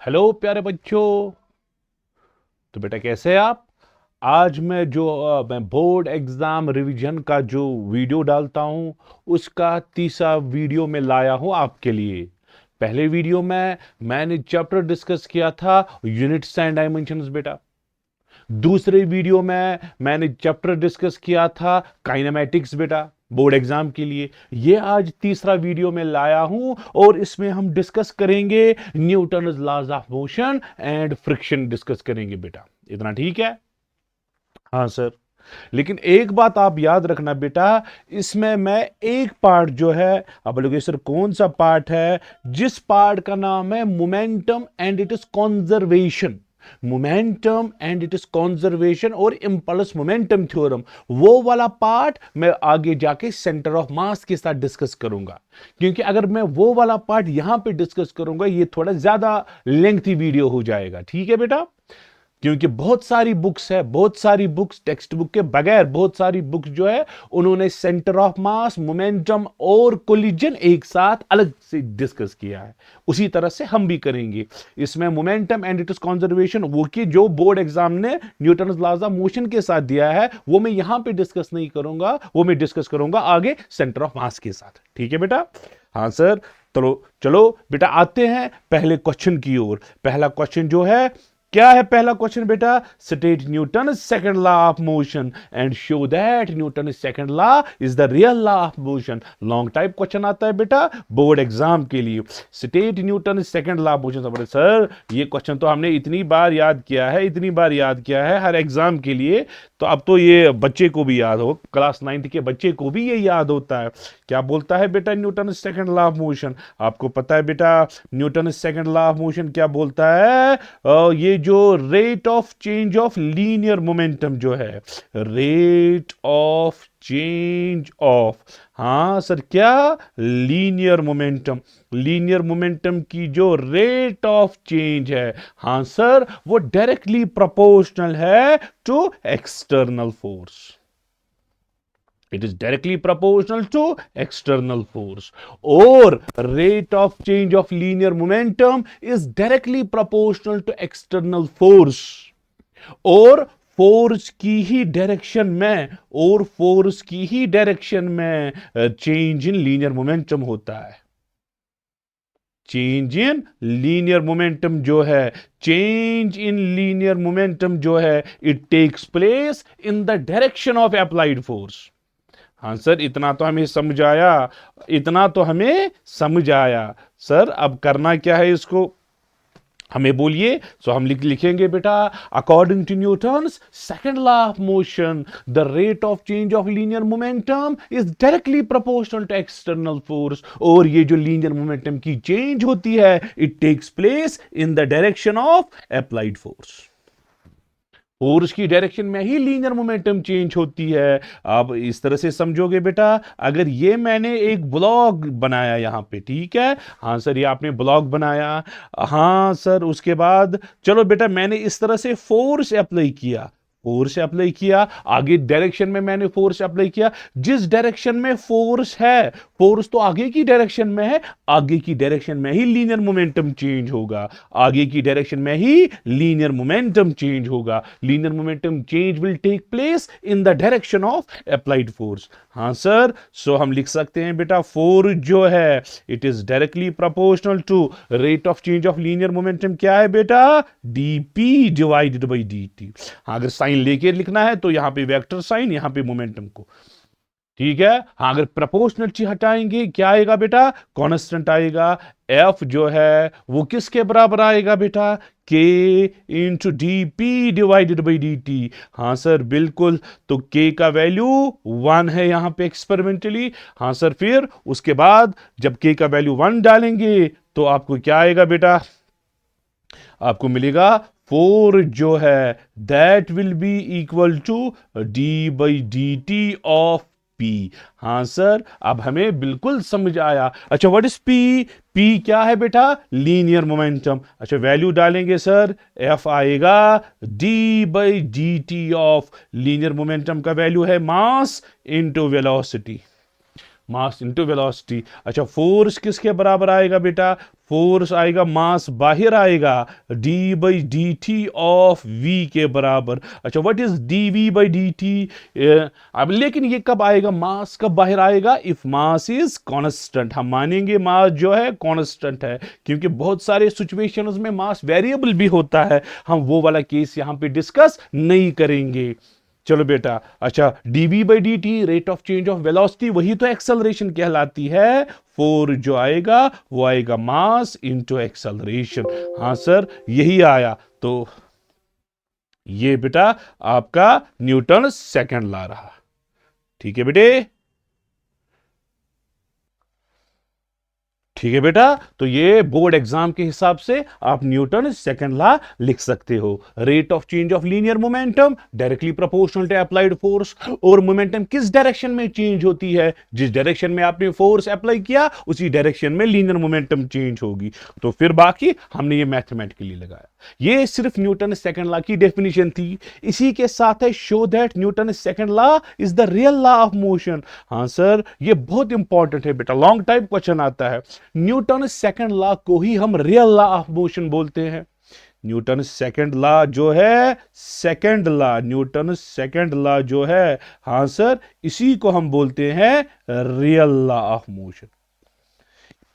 Hello प्यारे बच्चों। तो बेटा कैसे हैं आप? आज मैं बोर्ड एग्जाम रिवीजन का जो वीडियो डालता हूं उसका तीसरा वीडियो में लाया हूं आपके लिए। पहले वीडियो में मैंने चैप्टर डिस्कस किया था यूनिट्स एंड डायमेंशंस बेटा। दूसरे वीडियो में मैंने चैप्टर डिस्कस किया था काइनेमैटिक्स बेटा, बोर्ड एग्जाम के लिए। ये आज तीसरा वीडियो में लाया हूं और इसमें हम डिस्कस करेंगे Newton's laws of motion and friction discuss करेंगे बेटा। इतना ठीक है? हाँ सर। लेकिन एक बात आप याद रखना बेटा, इसमें मैं एक पार्ट जो है, अब बोलोगे सर कौन सा पार्ट है? जिस पार्ट का नाम है momentum and it is conservation. Momentum and it is conservation और इंपल्स मोमेंटम थ्योरम, वो वाला पार्ट मैं आगे जाके सेंटर ऑफ मास के साथ डिस्कस करूंगा। क्योंकि अगर मैं वो वाला पार्ट यहां पे डिस्कस करूंगा ये थोड़ा ज्यादा लेंथी वीडियो हो जाएगा। ठीक है बेटा? क्योंकि बहुत सारी बुक्स है, बहुत सारी बुक्स टेक्स्ट बुक के बगैर बहुत सारी बुक्स जो है उन्होंने सेंटर ऑफ मास, मोमेंटम और कोलिजन एक साथ अलग से डिस्कस किया है। उसी तरह से हम भी करेंगे। इसमें momentum and it is conservation वो कि जो बोर्ड एग्जाम ने न्यूटन्स लॉज ऑफ मोशन के साथ दिया है वो मैं यहां पे डिस्कस नहीं करूंगा, वो मैं डिस्कस करूंगा आगे सेंटर ऑफ मास के साथ। ठीक है बेटा? हाँ सर। चलो चलो बेटा आते हैं पहले क्वेश्चन की ओर। पहला क्वेश्चन जो है, क्या है पहला क्वेश्चन बेटा? State Newton second law of motion and show that Newton second law is the real law of motion. Long type question आता है बेटा बोर्ड एग्जाम के लिए। State Newton second law of motion. Sir ये question तो हमने इतनी बार याद किया है, इतनी बार याद किया है हर एग्जाम के लिए, तो अब तो ये बच्चे को भी याद हो, क्लास 9th के बच्चे को भी ये याद होता है। क्या बोलता है बेटा Newton second law of motion? आपको पता है बेटा Newton second law of motion क्या बोलता है? ये जो rate of change of linear momentum जो है, रेट ऑफ चेंज ऑफ, हाँ सर क्या? Linear momentum. लीनियर मोमेंटम की जो रेट ऑफ चेंज है, हाँ सर, वो डायरेक्टली प्रोपोर्शनल है to external force. It is directly proportional to external force. Or rate of change of linear momentum is directly proportional to external force. और force की ही direction में, और force की ही direction में चेंज इन लीनियर मोमेंटम होता है। Change in linear momentum जो है, चेंज इन लीनियर मोमेंटम जो है, it takes place in the direction of applied force. हाँ सर इतना तो हमें समझ आया, इतना तो हमें समझ आया। सर अब करना क्या है इसको हमें बोलिए। सो हम लिखेंगे बेटा, according to Newton's second law of motion the rate of change of linear momentum is directly proportional to external force. और ये जो लीनियर मोमेंटम की चेंज होती है it takes place in the direction of applied force. और उसकी direction में ही लीनियर मोमेंटम चेंज होती है। अब इस तरह से समझोगे बेटा, अगर ये मैंने एक ब्लॉक बनाया यहां पे, ठीक है? हाँ सर ये आपने ब्लॉक बनाया, हाँ सर। उसके बाद चलो बेटा मैंने इस तरह से फोर्स अप्लाई किया, फोर्स अप्लाई किया, आगे डायरेक्शन में मैंने फोर्स अप्लाई किया। जिस डायरेक्शन में फोर्स है, फोर्स तो आगे की डायरेक्शन में है, आगे की डायरेक्शन में ही लीनियर मोमेंटम चेंज होगा, आगे की डायरेक्शन में ही लीनियर मोमेंटम चेंज होगा। Linear momentum change will take place in the direction of applied force. हाँ सर। सो हम लिख सकते हैं बेटा फोर्स जो है it is directly proportional to rate of change of linear momentum. क्या है बेटा? Dp divided by d t. अगर साइन लेके लिखना है तो यहां पे वेक्टर साइन, यहां पे मोमेंटम को, ठीक है? हाँ अगर प्रोपोर्शनल हटाएंगे क्या आएगा बेटा? कांस्टेंट आएगा। एफ जो है वो किसके बराबर आएगा बेटा? के into D P divided by d T. हाँ सर बिल्कुल। तो के का वैल्यू 1 है यहां पे एक्सपेरिमेंटली। हाँ सर फिर उसके बाद जब के का वैल्यू 1 डालेंगे तो आपको क्या आएगा बेटा? आपको मिलेगा 4 जो है that will be equal to d by d t of p. हाँ सर अब हमें बिल्कुल समझ आया। अच्छा व्हाट इज पी? पी क्या है बेटा? Linear momentum. अच्छा वैल्यू डालेंगे सर, एफ आएगा d by d t of, linear momentum का वैल्यू है mass into velocity, mass into velocity. अच्छा फोर्स किसके बराबर आएगा बेटा? फोर्स आएगा, मास बाहर आएगा, d by d t of v के बराबर। अच्छा, what is d v by d t? अब लेकिन ये कब आएगा, मास कब बाहर आएगा? If mass is constant. हम मानेंगे मास जो है कांस्टेंट है, क्योंकि बहुत सारे सिचुएशंस में मास वेरिएबल भी होता है, हम वो वाला केस यहां पे डिस्कस नहीं करेंगे। चलो बेटा, अच्छा, dv by d T rate of change of velocity, वही तो एक्सेलरेशन कहलाती है। फोर जो आएगा वो आएगा मास इंटू एक्सेलरेशन। हाँ सर, यही आया। तो ये बेटा आपका न्यूटन सेकंड लॉ रहा। ठीक है बेटे, ठीक है बेटा। तो ये बोर्ड एग्जाम के हिसाब से आप न्यूटन सेकंड लॉ लिख सकते हो। Rate of change of linear momentum directly proportional to applied force. और मोमेंटम किस डायरेक्शन में चेंज होती है? जिस डायरेक्शन में आपने फोर्स अप्लाई किया उसी डायरेक्शन में लीनियर मोमेंटम चेंज होगी। तो फिर बाकी हमने ये मैथमेटिकली लगाया। ये सिर्फ न्यूटन सेकंड लॉ की डेफिनेशन थी। इसी के साथ है show that Newton second law is the real law of motion. हाँ सर, ये बहुत इंपॉर्टेंट है बेटा, लॉन्ग टाइप क्वेश्चन आता है। न्यूटन सेकंड लॉ को ही हम रियल लॉ ऑफ मोशन बोलते हैं। न्यूटन सेकंड लॉ जो है, second law, Newton second law जो है, हाँ सर, इसी को हम बोलते हैं रियल लॉ ऑफ मोशन।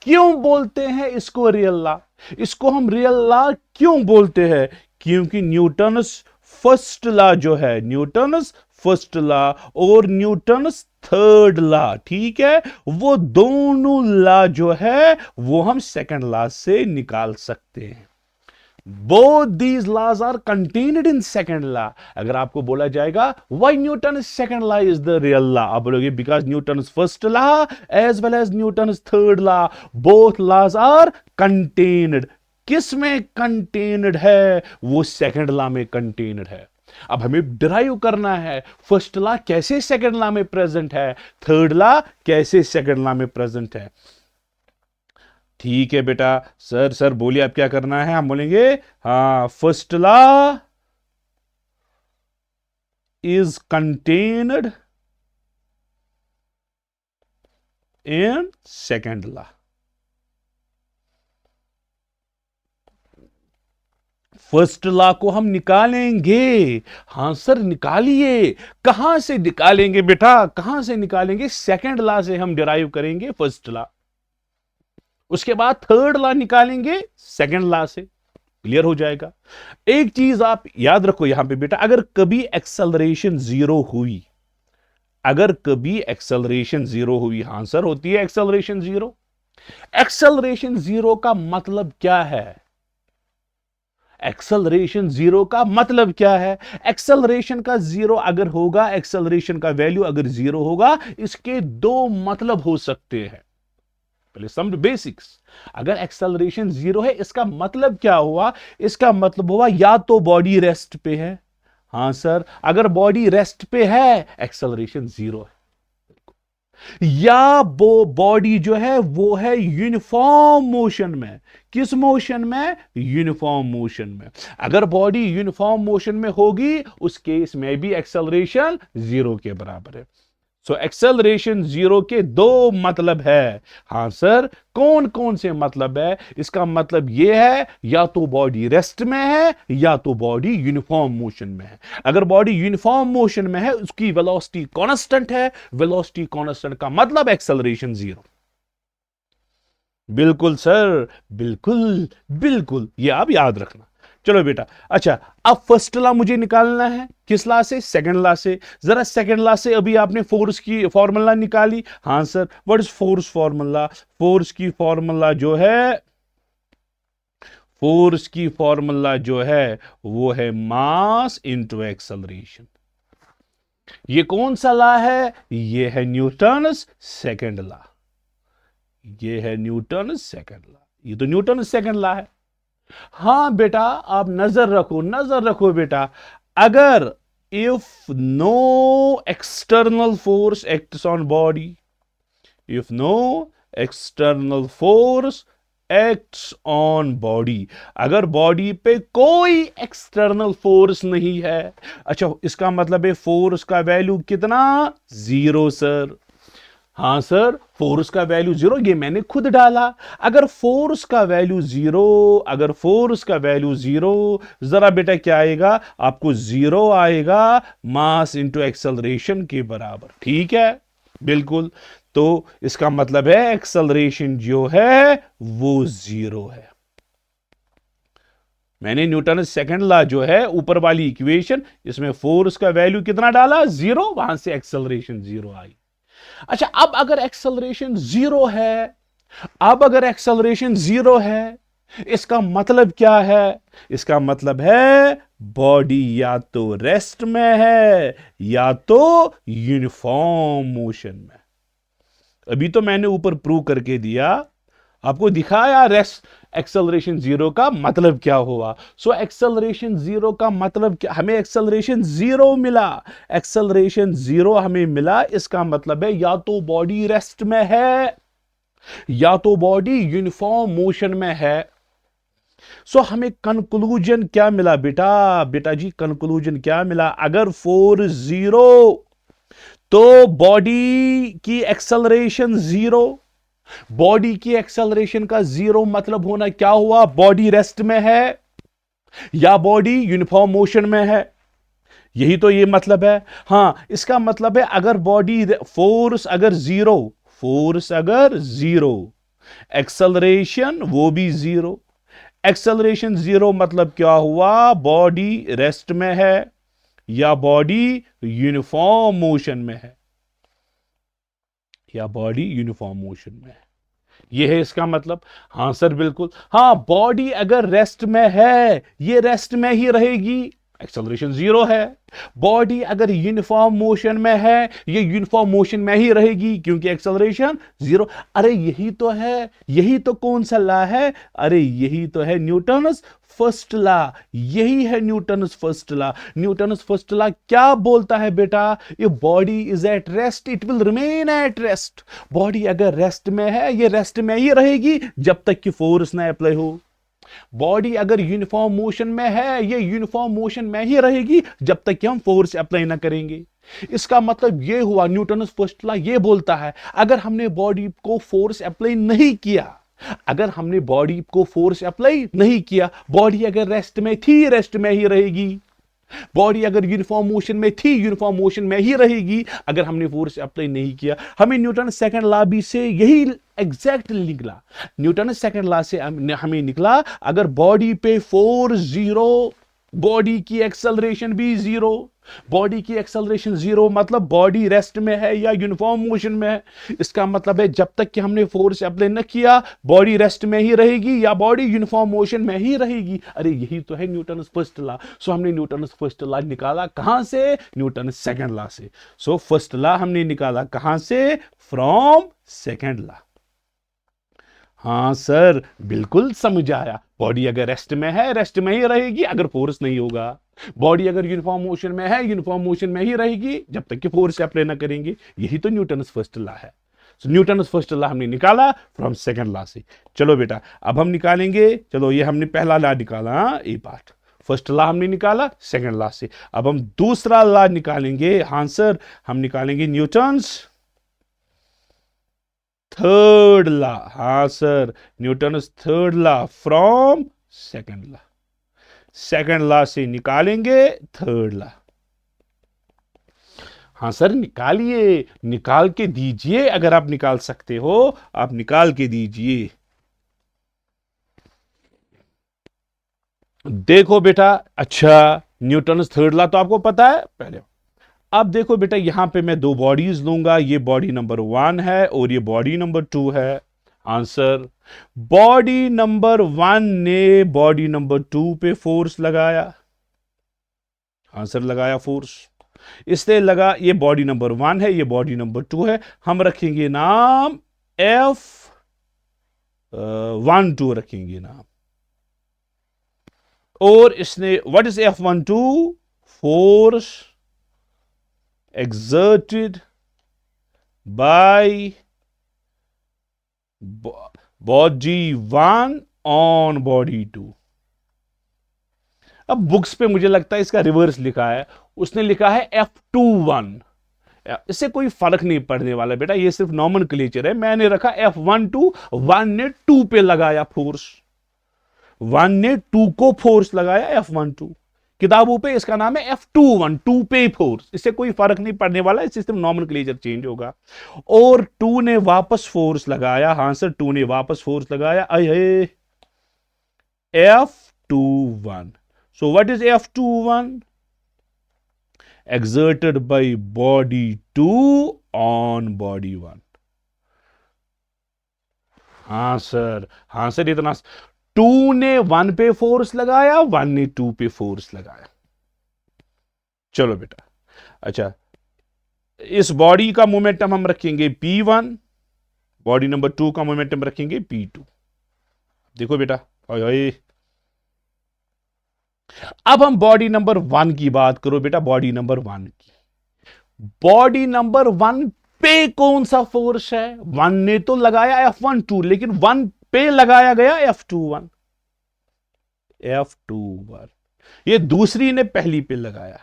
क्यों बोलते हैं इसको रियल लॉ? इसको हम रियल लॉ क्यों बोलते हैं? क्योंकि न्यूटन्स फर्स्ट लॉ जो है, न्यूटन्स फर्स्ट लॉ और न्यूटन्स थर्ड लॉ, ठीक है, वो दोनों लॉ जो है वो हम सेकंड लॉ से निकाल सकते हैं। Both these laws are contained in second law. अगर आपको बोला जाएगा why Newton's second law is the real law, आप बोलोगे because Newton's first law as well as Newton's third law, both laws are contained. किस में contained है? वो second law में contained है। अब हमें डिराइव करना है फर्स्ट लॉ कैसे सेकंड लॉ में प्रेजेंट है, थर्ड लॉ कैसे सेकंड लॉ में प्रेजेंट है। ठीक है बेटा। सर बोलिए अब क्या करना है? हम बोलेंगे हाँ, first law is contained in second law. First law को हम निकालेंगे। हाँ सर, निकालिए। कहां से निकालेंगे बेटा, कहां से निकालेंगे? सेकंड लॉ से हम डिराइव करेंगे फर्स्ट लॉ, उसके बाद थर्ड लॉ निकालेंगे सेकंड लॉ से। क्लियर हो जाएगा। एक चीज आप याद रखो यहां पे बेटा, अगर कभी एक्सेलरेशन जीरो हुई, अगर कभी एक्सेलरेशन जीरो हुई, हाँ सर होती है एक्सेलरेशन जीरो। एक्सेलरेशन जीरो का मतलब क्या है? एक्सेलरेशन जीरो का मतलब क्या है? एक्सेलरेशन का जीरो अगर होगा, एक्सेलरेशन का वैल्यू अगर जीरो होगा, इसके दो मतलब हो सकते हैं। पहले समझ बेसिक्स। अगर एक्सेलरेशन जीरो है, इसका मतलब क्या हुआ? इसका मतलब हुआ या तो बॉडी रेस्ट पे है, हाँ सर, अगर बॉडी रेस्ट पे है एक्सेलरेशन जीरो है, या वो बॉडी जो है वो है यूनिफॉर्म मोशन में। किस मोशन में? यूनिफॉर्म मोशन में। अगर बॉडी यूनिफॉर्म मोशन में होगी, उस केस में भी एक्सेलरेशन जीरो के बराबर है। सो एक्सेलरेशन जीरो के दो मतलब है। हाँ सर, कौन कौन से मतलब है? इसका मतलब यह है या तो बॉडी रेस्ट में है या तो बॉडी यूनिफॉर्म मोशन में है। अगर बॉडी यूनिफॉर्म मोशन में है, उसकी वेलोसिटी कांस्टेंट है। वेलोसिटी कांस्टेंट का मतलब एक्सेलरेशन जीरो। बिल्कुल सर, बिल्कुल बिल्कुल, ये आप याद रखना। चलो बेटा, अच्छा, अब फर्स्ट लॉ मुझे निकालना है किस लॉ से? सेकंड लॉ से। जरा सेकंड लॉ से अभी आपने फोर्स की फॉर्मूला निकाली, हाँ sir, what is force formula? Force की फॉर्मूला जो है, फोर्स की फॉर्मूला जो है वो है मास इंटू एक्सेलरेशन। ये कौन सा लॉ है? ये है न्यूटन्स सेकंड लॉ। ये है न्यूटन्स सेकंड लॉ। ये तो न्यूटन्स सेकंड लॉ है। हां बेटा, आप नजर रखो, नजर रखो बेटा। अगर if no external force acts on body, if no external force acts on body, अगर बॉडी पे कोई एक्सटर्नल फोर्स नहीं है, अच्छा, इसका मतलब है फोर्स का वैल्यू कितना? Zero sir. हाँ सर, फोर्स का वैल्यू जीरो, ये मैंने खुद डाला। अगर फोर्स का वैल्यू जीरो, अगर फोर्स का वैल्यू जीरो, जरा बेटा क्या आएगा, आपको जीरो आएगा मास इंटू एक्सेलरेशन के बराबर। ठीक है, बिल्कुल। तो इसका मतलब है एक्सेलरेशन जो है वो जीरो है। मैंने न्यूटन सेकंड लॉ जो है ऊपर वाली इक्वेशन, इसमें फोर्स का वैल्यू कितना डाला, जीरो, वहां से एक्सेलरेशन जीरो आई। अच्छा, अब अगर एक्सेलरेशन जीरो है, अब अगर एक्सेलरेशन जीरो है, इसका मतलब क्या है? इसका मतलब है बॉडी या तो रेस्ट में है या तो यूनिफॉर्म मोशन में। अभी तो मैंने ऊपर प्रूव करके दिया, आपको दिखाया रेस्ट एक्सेलरेशन जीरो का मतलब क्या हुआ। सो एक्सेलरेशन जीरो का मतलब क्या, हमें एक्सेलरेशन जीरो मिला, एक्सेलरेशन जीरो हमें मिला, इसका मतलब है या तो बॉडी रेस्ट में है या तो बॉडी यूनिफॉर्म मोशन में है। सो हमें कंक्लूजन क्या मिला बेटा, बेटा जी कंक्लूजन क्या मिला, अगर फोर्स जीरो तो बॉडी की एक्सेलरेशन जीरो। बॉडी की एक्सेलरेशन का जीरो मतलब होना क्या हुआ, बॉडी रेस्ट में है या बॉडी यूनिफॉर्म मोशन में है, यही तो ये मतलब है। हां, इसका मतलब है अगर बॉडी फोर्स अगर जीरो, फोर्स अगर जीरो, एक्सेलरेशन वो भी जीरो। एक्सेलरेशन जीरो मतलब क्या हुआ, बॉडी रेस्ट में है या बॉडी यूनिफॉर्म मोशन में है, या बॉडी यूनिफॉर्म मोशन में है, ये है इसका मतलब। हां सर बिल्कुल, हां बॉडी अगर रेस्ट में है, ये रेस्ट में ही रहेगी, एक्सेलरेशन जीरो है। बॉडी अगर यूनिफॉर्म मोशन में है, ये यूनिफॉर्म मोशन में ही रहेगी क्योंकि एक्सेलरेशन जीरो। अरे यही तो है, यही तो कौन सा लॉ है, अरे यही तो है न्यूटन्स फर्स्ट लॉ, यही है Newton's first law. Newton's first law क्या बोलता है बेटा, ये body is at rest it will remain at rest. Body अगर रेस्ट में है, ये रेस्ट में ही रहेगी जब तक कि फोर्स ना अप्लाई हो। बॉडी अगर यूनिफॉर्म मोशन में है, ये यूनिफॉर्म मोशन में ही रहेगी जब तक कि हम फोर्स अप्लाई ना करेंगे। इसका मतलब ये हुआ, न्यूटन्स फर्स्ट लॉ ये बोलता है अगर हमने बॉडी को फोर्स अप्लाई नहीं किया, अगर हमने बॉडी को फोर्स अप्लाई नहीं किया, बॉडी अगर रेस्ट में थी, रेस्ट में ही रहेगी। बॉडी अगर यूनिफॉर्म मोशन में थी, यूनिफॉर्म मोशन में ही रहेगी अगर हमने फोर्स अप्लाई नहीं किया। हमें न्यूटन सेकंड लॉ भी से यही एग्जैक्टली निकला। न्यूटन सेकंड लॉ से हमें निकला अगर बॉडी पे फोर्स जीरो, बॉडी की एक्सेलरेशन भी जीरो। बॉडी की एक्सेलरेशन जीरो मतलब बॉडी रेस्ट में है या यूनिफॉर्म मोशन में है। इसका मतलब है जब तक कि हमने फोर्स अप्लाई न किया, बॉडी रेस्ट में ही रहेगी या बॉडी यूनिफॉर्म मोशन में ही रहेगी। अरे यही तो है न्यूटन फर्स्ट लॉ। सो हमने न्यूटन फर्स्ट लॉ निकाला कहां से, न्यूटन सेकंड लॉ से। सो फर्स्ट लॉ हमने निकाला कहां से, फ्रॉम सेकंड लॉ। हां सर बिल्कुल समझ आया, बॉडी अगर रेस्ट में है, रेस्ट में ही रहेगी अगर फोर्स नहीं होगा। बॉडी अगर यूनिफॉर्म मोशन में है, यूनिफॉर्म मोशन में ही रहेगी जब तक कि फोर्स अप्लाई ना करेंगे। यही तो न्यूटन फर्स्ट लॉ है। सो न्यूटन फर्स्ट लॉ हमने निकाला फ्रॉम सेकंड लॉ से। चलो बेटा अब हम निकालेंगे, चलो ये हमने पहला लॉ निकाला, ए पार्ट फर्स्ट लॉ हमने निकाला सेकंड लॉ से। अब हम दूसरा लॉ निकालेंगे। हां सर, हम निकालेंगे न्यूटन्स थर्ड लॉ। हां sir, Newton's third law from second law. Second law से निकालेंगे थर्ड लॉ। हां सर निकालिए, निकाल के दीजिए, अगर आप निकाल सकते हो आप निकाल के दीजिए। देखो बेटा, अच्छा न्यूटन्स थर्ड लॉ तो आपको पता है पहले। अब देखो बेटा, यहां पे मैं दो बॉडीज लूंगा, ये बॉडी नंबर 1 है और ये बॉडी नंबर 2 है। आंसर, बॉडी नंबर 1 ने बॉडी नंबर 2 पे फोर्स लगाया। आंसर, लगाया फोर्स, इसलिए लगा, ये बॉडी नंबर 1 है, ये बॉडी नंबर 2 है। हम रखेंगे नाम F12 रखेंगे नाम। और इसने, what is F12? Force exerted by body 1 on body 2। अब बुक्स पे मुझे लगता है इसका रिवर्स लिखा है, उसने लिखा है F21। इससे कोई फर्क नहीं पड़ने वाला बेटा, ये सिर्फ नॉमेनक्लेचर है। मैंने रखा F12, वन ने 2 पे लगाया फोर्स, वन ने 2 को फोर्स लगाया F12 किताबों पे, इसका नाम है F21, 2 पे फोर्स। इससे कोई फर्क नहीं पड़ने वाला, इससे सिर्फ नॉमेनक्लेचर चेंज होगा। और 2 ने वापस फोर्स लगाया, हां सर 2 ने वापस फोर्स लगाया, अये F21। So what is F21? exerted by body 2 on body 1। हां सर इतना। 2 ने 1 पे फोर्स लगाया, 1 ने 2 पे फोर्स लगाया। चलो बेटा, अच्छा इस बॉडी का मोमेंटम हम रखेंगे P1, बॉडी नंबर 2 का मोमेंटम रखेंगे P2। देखो बेटा, अब हम बॉडी नंबर 1 की बात करो बेटा, बॉडी नंबर 1 की। बॉडी नंबर 1 पे कौन सा फोर्स है? 1 ने तो लगाया F12, लेकिन 1 पे लगाया गया F21। ये दूसरी ने पहली पे लगाया।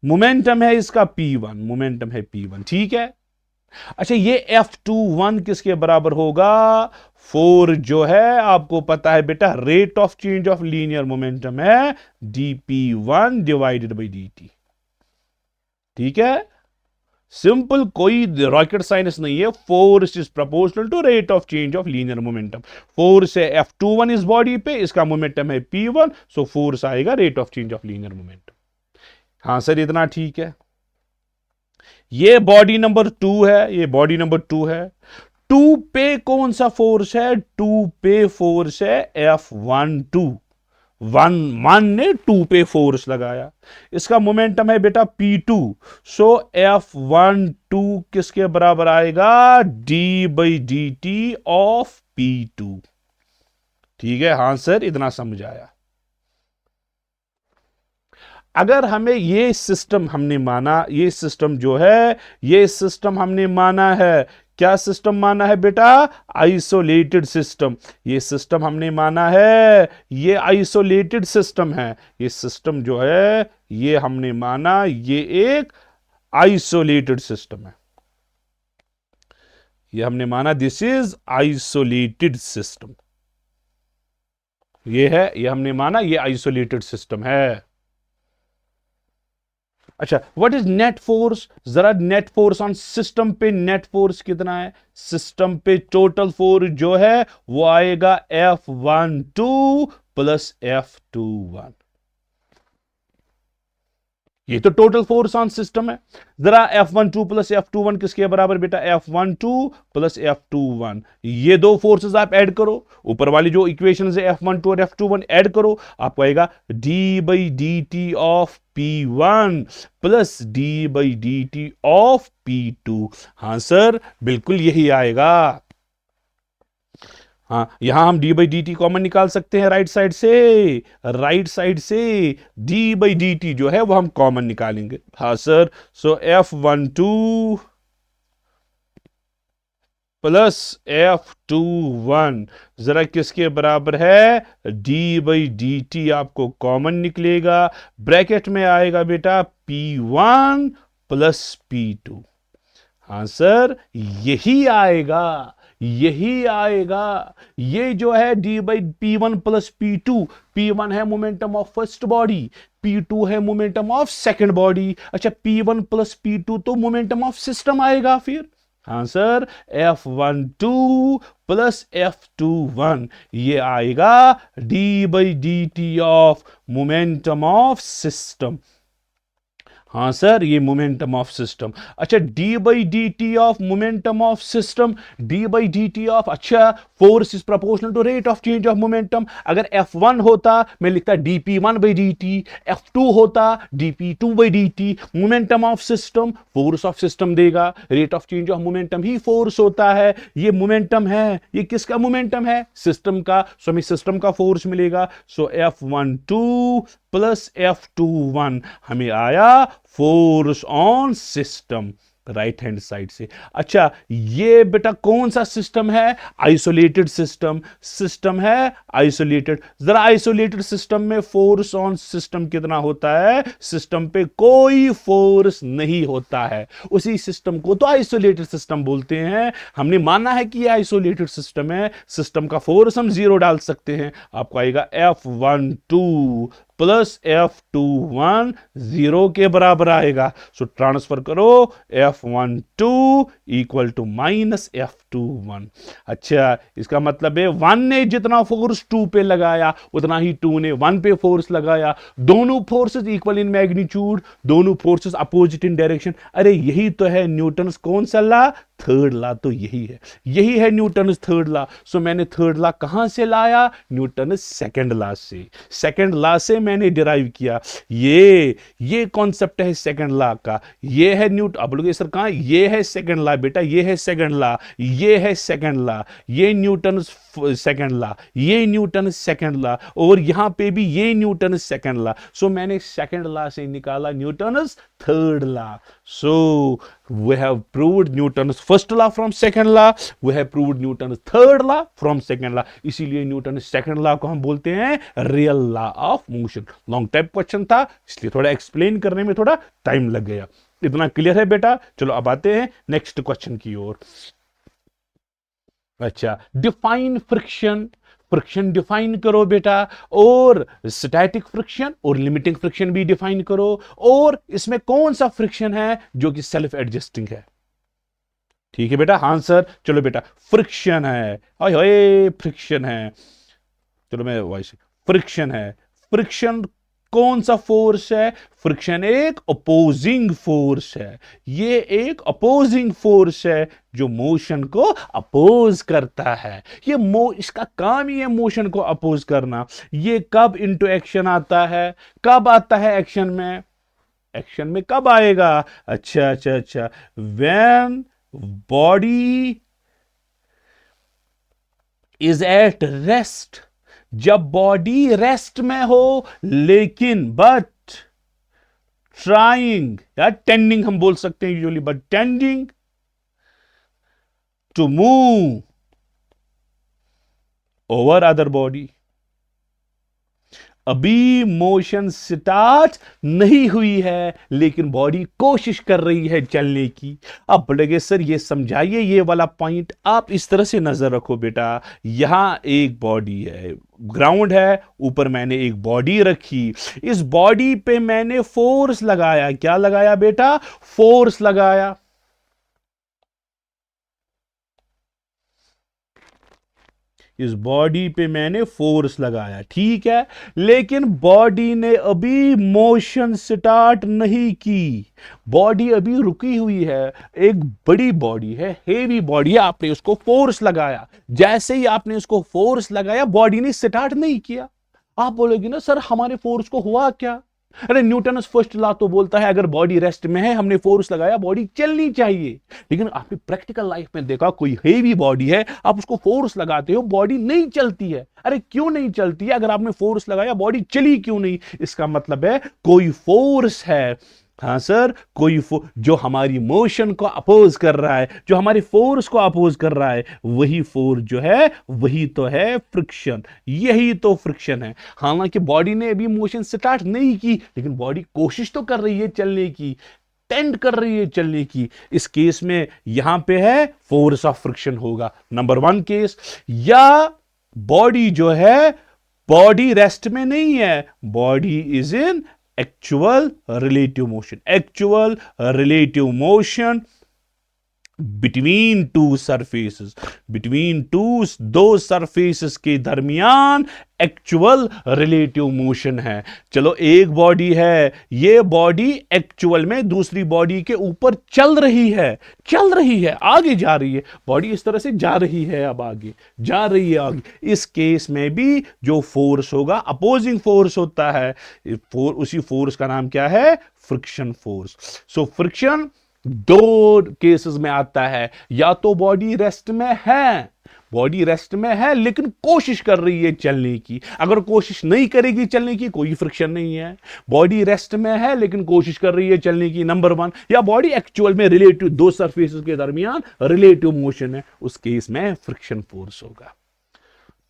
मोमेंटम है इसका P1, मोमेंटम है P1, ठीक है। अच्छा, ये F21 किसके बराबर होगा? 4 जो है आपको पता है बेटा, rate of change of linear momentum है dP1 डिवाइडेड बाई dt। ठीक है, सिंपल, कोई रॉकेट साइंस नहीं है। Force is proportional to rate of change of linear momentum. Force है F21 इस बॉडी पे, इसका मोमेंटम है P1, सो फोर्स आएगा rate of change of linear momentum. हां सर, इतना ठीक है। ये बॉडी नंबर 2 है, ये बॉडी नंबर 2 है। 2 पे कौन सा फोर्स है? 2 पे फोर्स है F12। 1 ने 2 पे फोर्स लगाया, इसका मोमेंटम है बेटा P2। सो F12 किसके बराबर आएगा? d/dt of P2। ठीक है, हां सर, इतना समझ आया। अगर हमें ये सिस्टम हमने माना, ये सिस्टम जो है, ये सिस्टम हमने माना है, क्या सिस्टम माना है बेटा? Isolated system. ये सिस्टम हमने माना है, ये आइसोलेटेड सिस्टम है। ये सिस्टम जो है, ये हमने माना, ये एक आइसोलेटेड सिस्टम है। ये हमने माना दिस इज आइसोलेटेड सिस्टम। ये है, ये हमने माना, ये आइसोलेटेड सिस्टम है। अच्छा, व्हाट इज नेट फोर्स? जरा नेट फोर्स ऑन सिस्टम पे नेट फोर्स कितना है? सिस्टम पे टोटल फोर्स जो है वो आएगा F12 प्लस F21। ये तो टोटल फोर्स ऑन सिस्टम है। जरा F12 प्लस F21 किसके बराबर बेटा? F12 plus F21। ये दो फोर्सेस आप ऐड करो, ऊपर वाली जो इक्वेशन है F12 और F21 ऐड करो, आपको आएगा d/dt of P1 plus d/dt of P2। हां सर, बिल्कुल यही आएगा। हाँ, यहां हम d/dt कॉमन निकाल सकते हैं राइट साइड से, राइट साइड से d/dt जो है वो हम कॉमन निकालेंगे। हाँ सर, सो F12 प्लस F21 जरा किसके बराबर है? d/dt आपको कॉमन निकलेगा, ब्रैकेट में आएगा बेटा P1 प्लस P2। हाँ सर, यही आएगा, यही आएगा। ये जो है d/P1 प्लस P2, P1 है momentum of first body, P2 है मोमेंटम ऑफ सेकंड बॉडी। अच्छा, P1 प्लस P2 तो मोमेंटम ऑफ सिस्टम आएगा फिर। हाँ सर, F12 प्लस F21 ये आएगा d/dt of momentum of system. हाँ सर, ये मोमेंटम ऑफ सिस्टम। अच्छा, d/dt of momentum of system, d/dt of, अच्छा, force is proportional to rate of change of momentum. अगर F1 होता मैं लिखता dP1/dt, F2 होता dP2/dt। Momentum of system force of system देगा, rate of change of momentum ही force होता है। ये मोमेंटम है, ये किसका मोमेंटम है? सिस्टम का। सो हमें सिस्टम का फोर्स मिलेगा। सो F12 प्लस F21 हमें आया force on system. Right hand side से। अच्छा, ये बेटा कौन सा सिस्टम है? Isolated system. सिस्टम है आइसोलेटेड। जरा आइसोलेटेड सिस्टम में फोर्स ऑन सिस्टम कितना होता है? सिस्टम पे कोई फोर्स नहीं होता है। उसी सिस्टम को तो आइसोलेटेड सिस्टम बोलते हैं। हमने माना है कि ये आइसोलेटेड सिस्टम है, सिस्टम का फोर्स हम जीरो डाल सकते हैं। आपको आएगा F12 प्लस F21 जीरो के बराबर आएगा। सो ट्रांसफर करो, F12 equal to minus F21। अच्छा, इसका मतलब है 1 ने जितना फोर्स 2 पे लगाया उतना ही 2 ने 1 पे फोर्स लगाया। दोनों फोर्सेस इक्वल इन मैग्नीट्यूड, दोनों फोर्सेस अपोजिट इन डायरेक्शन। अरे यही तो है न्यूटन्स कौन सा लॉ? थर्ड लॉ तो यही है, यही है न्यूटन्स थर्ड लॉ। सो मैंने थर्ड लॉ कहां से लाया? न्यूटन्स सेकंड लॉ से। सेकंड लॉ से मैंने डिराइव किया। ये कॉन्सेप्ट है सेकंड लॉ का। ये है न्यूटन, अब लोग सर कहां? ये है सेकंड लॉ बेटा, ये है सेकंड लॉ, ये है सेकंड लॉ, ये न्यूटन्स सेकंड लॉ, ये न्यूटन सेकंड लॉ, और यहां पे भी ये न्यूटन सेकंड लॉ। सो मैंने सेकंड लॉ से निकाला Newton's third law. So we have proved Newton's first law from second law, we have proved Newton's third law from second law। इसीलिए न्यूटन सेकंड लॉ को हम बोलते हैं real law of motion. Long type question था, इसलिए थोड़ा explain करने में थोड़ा टाइम लग गया। इतना क्लियर है बेटा? चलो अब आते हैं नेक्स्ट क्वेश्चन की ओर। अच्छा, डिफाइन फ्रिक्शन। फ्रिक्शन डिफाइन करो बेटा, और स्टैटिक फ्रिक्शन और लिमिटिंग फ्रिक्शन भी डिफाइन करो। और इसमें कौन सा फ्रिक्शन है जो कि सेल्फ एडजस्टिंग है? ठीक है बेटा, हाँ सर। चलो बेटा, फ्रिक्शन है, हाय फ्रिक्शन है। चलो मैं वैसे, फ्रिक्शन है। फ्रिक्शन कौन सा फोर्स है? फ्रिक्शन एक अपोजिंग फोर्स है। ये एक अपोजिंग फोर्स है जो मोशन को अपोज करता है। इसका काम ही है मोशन को अपोज करना। ये कब इनटू एक्शन आता है? कब आता है एक्शन में? एक्शन में कब आएगा? अच्छा अच्छा अच्छा, when body is at rest. जब बॉडी रेस्ट में हो, लेकिन बट ट्राइंग या टेंडिंग हम बोल सकते हैं usually, but tending to move over other body. अभी मोशन स्टार्ट नहीं हुई है, लेकिन बॉडी कोशिश कर रही है चलने की। अब बोलेंगे सर ये समझाइए ये वाला पॉइंट। आप इस तरह से नजर रखो बेटा, यहां एक बॉडी है, ग्राउंड है, ऊपर मैंने एक बॉडी रखी। इस बॉडी पे मैंने फोर्स लगाया। क्या लगाया बेटा? फोर्स लगाया। इस बॉडी पे मैंने फोर्स लगाया, ठीक है, लेकिन बॉडी ने अभी मोशन स्टार्ट नहीं की। बॉडी अभी रुकी हुई है। एक बड़ी बॉडी है, हेवी बॉडी है, आपने उसको फोर्स लगाया। जैसे ही आपने उसको फोर्स लगाया, बॉडी ने स्टार्ट नहीं किया। आप बोलोगे ना सर हमारे फोर्स को हुआ क्या? अरे न्यूटन फर्स्ट लॉ तो बोलता है अगर बॉडी रेस्ट में है, हमने फोर्स लगाया, बॉडी चलनी चाहिए। लेकिन आपने प्रैक्टिकल लाइफ में देखा कोई हेवी बॉडी है, आप उसको फोर्स लगाते हो, बॉडी नहीं चलती है। अरे क्यों नहीं चलती है? अगर आपने फोर्स लगाया, बॉडी चली क्यों नहीं? इसका मतलब है कोई फोर्स है। हाँ सर, कोई जो हमारी मोशन को अपोज कर रहा है, जो हमारी फोर्स को अपोज कर रहा है, वही फोर्स जो है वही तो है फ्रिक्शन। यही तो फ्रिक्शन है। हालांकि बॉडी ने अभी मोशन स्टार्ट नहीं की, लेकिन बॉडी कोशिश तो कर रही है चलने की, टेंड कर रही है चलने की। इस केस में यहां पे है फोर्स ऑफ फ्रिक्शन होगा नंबर 1 केस। या बॉडी जो है, बॉडी रेस्ट में नहीं है, body is in actual relative motion between two surfaces, दो surfaces के दरमियान एक्चुअल रिलेटिव मोशन है। चलो एक बॉडी है, ये बॉडी एक्चुअल में दूसरी बॉडी के ऊपर चल रही है, आगे जा रही है। बॉडी इस तरह से जा रही है, अब आगे जा रही है आगे। इस केस में भी जो फोर्स होगा अपोजिंग फोर्स होता है। उसी फोर्स का नाम क्या है? Friction force. सो फ्रिक्शन दो केसेस में आता है, या तो बॉडी रेस्ट में है, बॉडी रेस्ट में है लेकिन कोशिश कर रही है चलने की। अगर कोशिश नहीं करेगी चलने की, कोई फ्रिक्शन नहीं है। बॉडी रेस्ट में है लेकिन कोशिश कर रही है चलने की, नंबर 1। या बॉडी एक्चुअल में रिलेटिव, दो सरफेसेस के दरमियान रिलेटिव मोशन है, उस केस में फ्रिक्शन फोर्स होगा।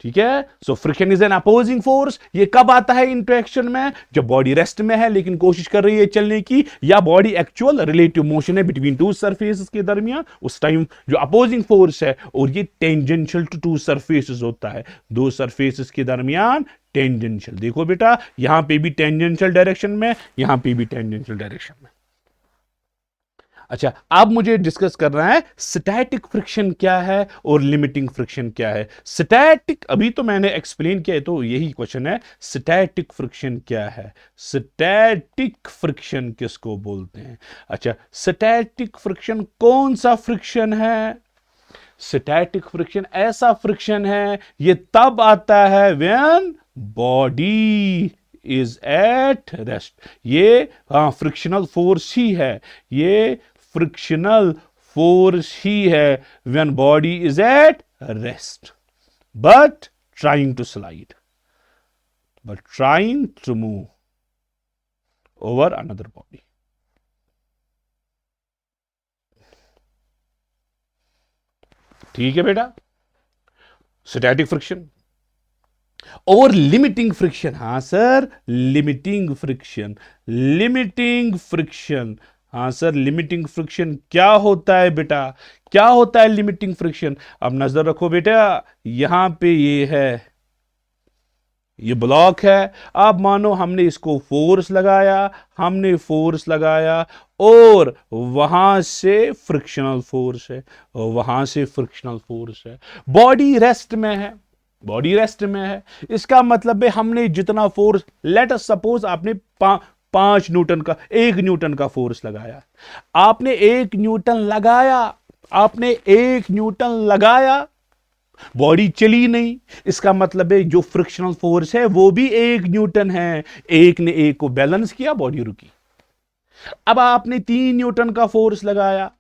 ठीक है, so friction is an opposing force. ये कब आता है इंटरेक्शन में? जब बॉडी रेस्ट में है लेकिन कोशिश कर रही है चलने की, या बॉडी एक्चुअल रिलेटिव मोशन है बिटवीन टू सरफेसेस के दरमियान, उस टाइम जो अपोजिंग फोर्स है, और ये टेंजेंशियल टू टू सरफेसेस होता है, दो सरफेसेस के दरमियान टेंजेंशियल। देखो बेटा, यहां पे भी टेंजेंशियल डायरेक्शन में, यहां पे भी टेंजेंशियल डायरेक्शन में। अच्छा, अब मुझे डिस्कस करना है स्टैटिक फ्रिक्शन क्या है और लिमिटिंग फ्रिक्शन क्या है। स्टैटिक अभी तो मैंने एक्सप्लेन किया है, तो यही क्वेश्चन है, स्टैटिक फ्रिक्शन क्या है, स्टैटिक फ्रिक्शन किसको बोलते हैं। अच्छा, स्टैटिक फ्रिक्शन कौन सा फ्रिक्शन है? स्टैटिक फ्रिक्शन ऐसा फ्रिक्शन है, ये तब आता है when body is at rest. ये फ्रिक्शनल फोर्स ही है, ये फ्रिक्शनल फोर्स ही है when body is at rest but trying to slide, but trying to move over another body. ठीक है बेटा, स्टैटिक फ्रिक्शन। और लिमिटिंग फ्रिक्शन, हां sir, limiting friction, limiting friction, हां सर, लिमिटिंग फ्रिक्शन क्या होता है बेटा? क्या होता है लिमिटिंग फ्रिक्शन? अब नजर रखो बेटा, यहां पे ये है, ये ब्लॉक है। अब मानो हमने इसको फोर्स लगाया, हमने फोर्स लगाया, और वहां से फ्रिक्शनल फोर्स है, वहां से फ्रिक्शनल फोर्स है, बॉडी रेस्ट में है, बॉडी रेस्ट में है। इसका मतलब है हमने जितना फोर्स, लेट अस सपोज आपने 5 न्यूटन का, 1 न्यूटन का फोर्स लगाया, आपने 1 न्यूटन लगाया, आपने 1 न्यूटन लगाया, बॉडी चली नहीं। इसका मतलब है जो फ्रिक्शनल फोर्स है वो भी 1 न्यूटन है, एक ने एक को बैलेंस किया, बॉडी रुकी। अब आपने 3 न्यूटन का फोर्स लगाया,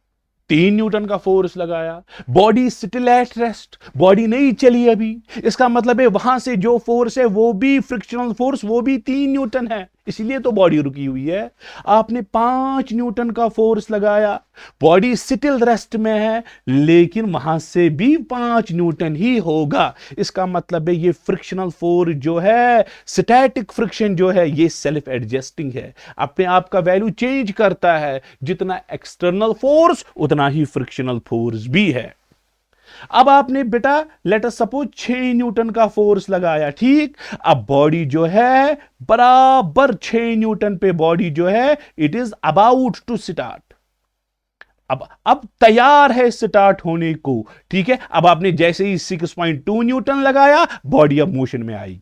3 न्यूटन का फोर्स लगाया, body still at rest, body नहीं चली अभी। इसका मतलब है वहां से जो फोर्स है वो भी फ्रिक्शनल फोर्स, वो भी 3 न्यूटन है, इसलिए तो बॉडी रुकी हुई है। आपने 5 न्यूटन का फोर्स लगाया, बॉडी स्टिल रेस्ट में है, लेकिन वहां से भी 5 न्यूटन ही होगा। इसका मतलब है ये फ्रिक्शनल फोर्स जो है, स्टैटिक फ्रिक्शन जो है, ये सेल्फ एडजस्टिंग है, अपने आप का वैल्यू चेंज करता है। जितना एक्सटर्नल फोर्स उतना ही फ्रिक्शनल फोर्स भी है। अब आपने बेटा लेट अस सपोज 6 न्यूटन का फोर्स लगाया, ठीक। अब बॉडी जो है बराबर 6 न्यूटन पे बॉडी जो है, it is about to start, अब तैयार है स्टार्ट होने को, ठीक है। अब आपने जैसे ही 6.2 न्यूटन लगाया, बॉडी अब मोशन में आएगी।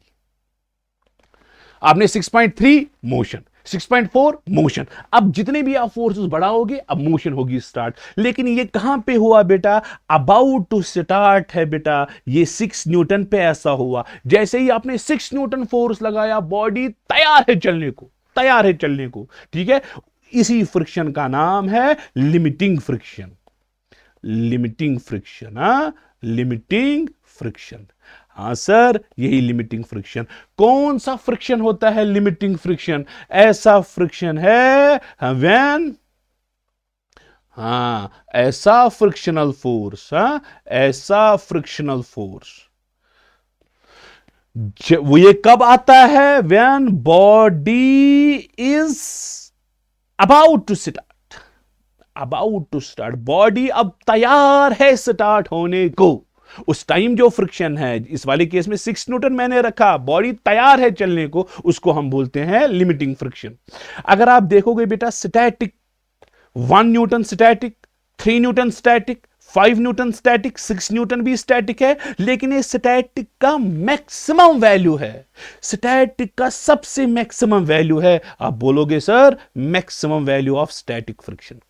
आपने 6.3 मोशन, 6.4 मोशन, अब जितने भी आप फोर्सेस बढ़ाओगे अब मोशन होगी स्टार्ट। लेकिन ये कहां पे हुआ बेटा? अबाउट टू स्टार्ट है बेटा, ये 6 न्यूटन पे ऐसा हुआ। जैसे ही आपने 6 न्यूटन फोर्स लगाया, बॉडी तैयार है चलने को, तैयार है चलने को, ठीक है। इसी फ्रिक्शन का नाम है limiting friction, limiting friction, limiting friction. हाँ सर, यही लिमिटिंग फ्रिक्शन। कौन सा फ्रिक्शन होता है लिमिटिंग फ्रिक्शन? ऐसा फ्रिक्शन है व्हेन, ऐसा फ्रिक्शनल फोर्स, ऐसा फ्रिक्शनल फोर्स, वो ये कब आता है? When body is about to start, about to start, body अब तैयार है स्टार्ट होने को। उस टाइम जो फ्रिक्शन है, इस वाले केस में 6 न्यूटन मैंने रखा, बॉडी तैयार है चलने को, उसको हम बोलते हैं लिमिटिंग फ्रिक्शन। अगर आप देखोगे बेटा, static 1 Newton static, 3 Newton static, 5 Newton static, 6 Newton भी स्टैटिक है, लेकिन ये स्टैटिक का मैक्सिमम वैल्यू है, स्टैटिक का सबसे मैक्सिमम वैल्यू है। आप बोलोगे sir maximum value of static friction,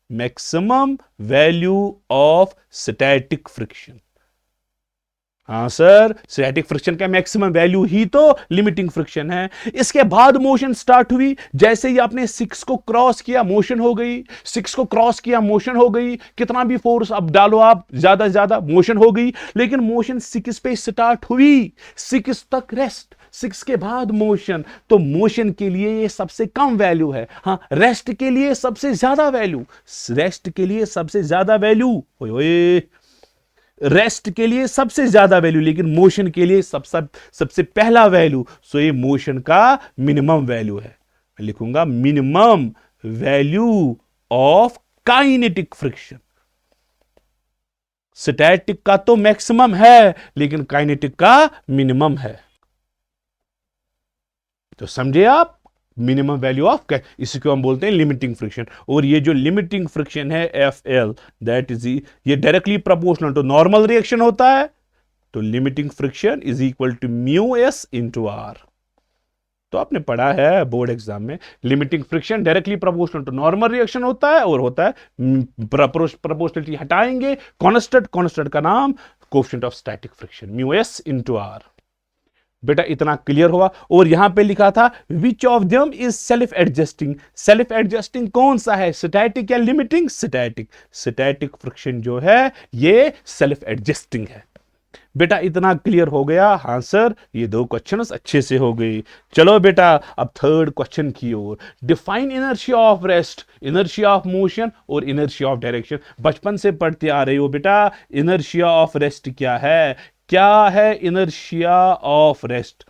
maximum value of static friction, हाँ सर, स्टैटिक फ्रिक्शन का मैक्सिमम वैल्यू ही तो लिमिटिंग फ्रिक्शन है। इसके बाद मोशन स्टार्ट हुई, जैसे ही आपने 6 को क्रॉस किया मोशन हो गई, 6 को क्रॉस किया मोशन हो गई, कितना भी फोर्स अब डालो आप ज्यादा से ज्यादा मोशन हो गई। लेकिन मोशन 6 पे स्टार्ट हुई, 6 तक रेस्ट, 6 के बाद मोशन, तो मोशन के लिए ये सबसे कम वैल्यू है। हाँ, रेस्ट के लिए सबसे ज्यादा वैल्यू, रेस्ट के लिए सबसे ज्यादा वैल्यू, ओए रेस्ट के लिए सबसे ज्यादा वैल्यू, लेकिन मोशन के लिए सबसे पहला वैल्यू। सो ये मोशन का मिनिमम वैल्यू है। मैं लिखूंगा minimum value of kinetic friction. Static का तो मैक्सिमम है, लेकिन काइनेटिक का मिनिमम है। तो समझे आप, मिनिमम वैल्यू ऑफ, इसी को हम बोलते हैं लिमिटिंग फ्रिक्शन। और ये जो लिमिटिंग फ्रिक्शन है FL, दैट इज ये directly proportional to normal reaction होता है। तो limiting friction is equal to μS into R। तो आपने पढ़ा है बोर्ड एग्जाम में, limiting friction directly proportional to normal reaction होता है, और होता है प्रोपोर्शनलिटी हटाएंगे, कांस्टेंट का नाम coefficient of static friction μS into R। बेटा इतना क्लियर हुआ। और यहां पे लिखा था which of them is self adjusting. Self adjusting कौन सा है, स्टैटिक या लिमिटिंग? स्टैटिक। स्टैटिक फ्रिक्शन जो है ये सेल्फ एडजस्टिंग है। बेटा इतना क्लियर हो गया? हाँ सर, ये 2 क्वेश्चंस अच्छे से हो गए। चलो बेटा अब थर्ड क्वेश्चन की ओर। Define inertia of rest, inertia of motion और इनर्शिया ऑफ डायरेक्शन। बचपन से पढ़ते आ रहे हो बेटा, इनर्शिया ऑफ रेस्ट क्या है? क्या है इनर्शिया ऑफ रेस्ट?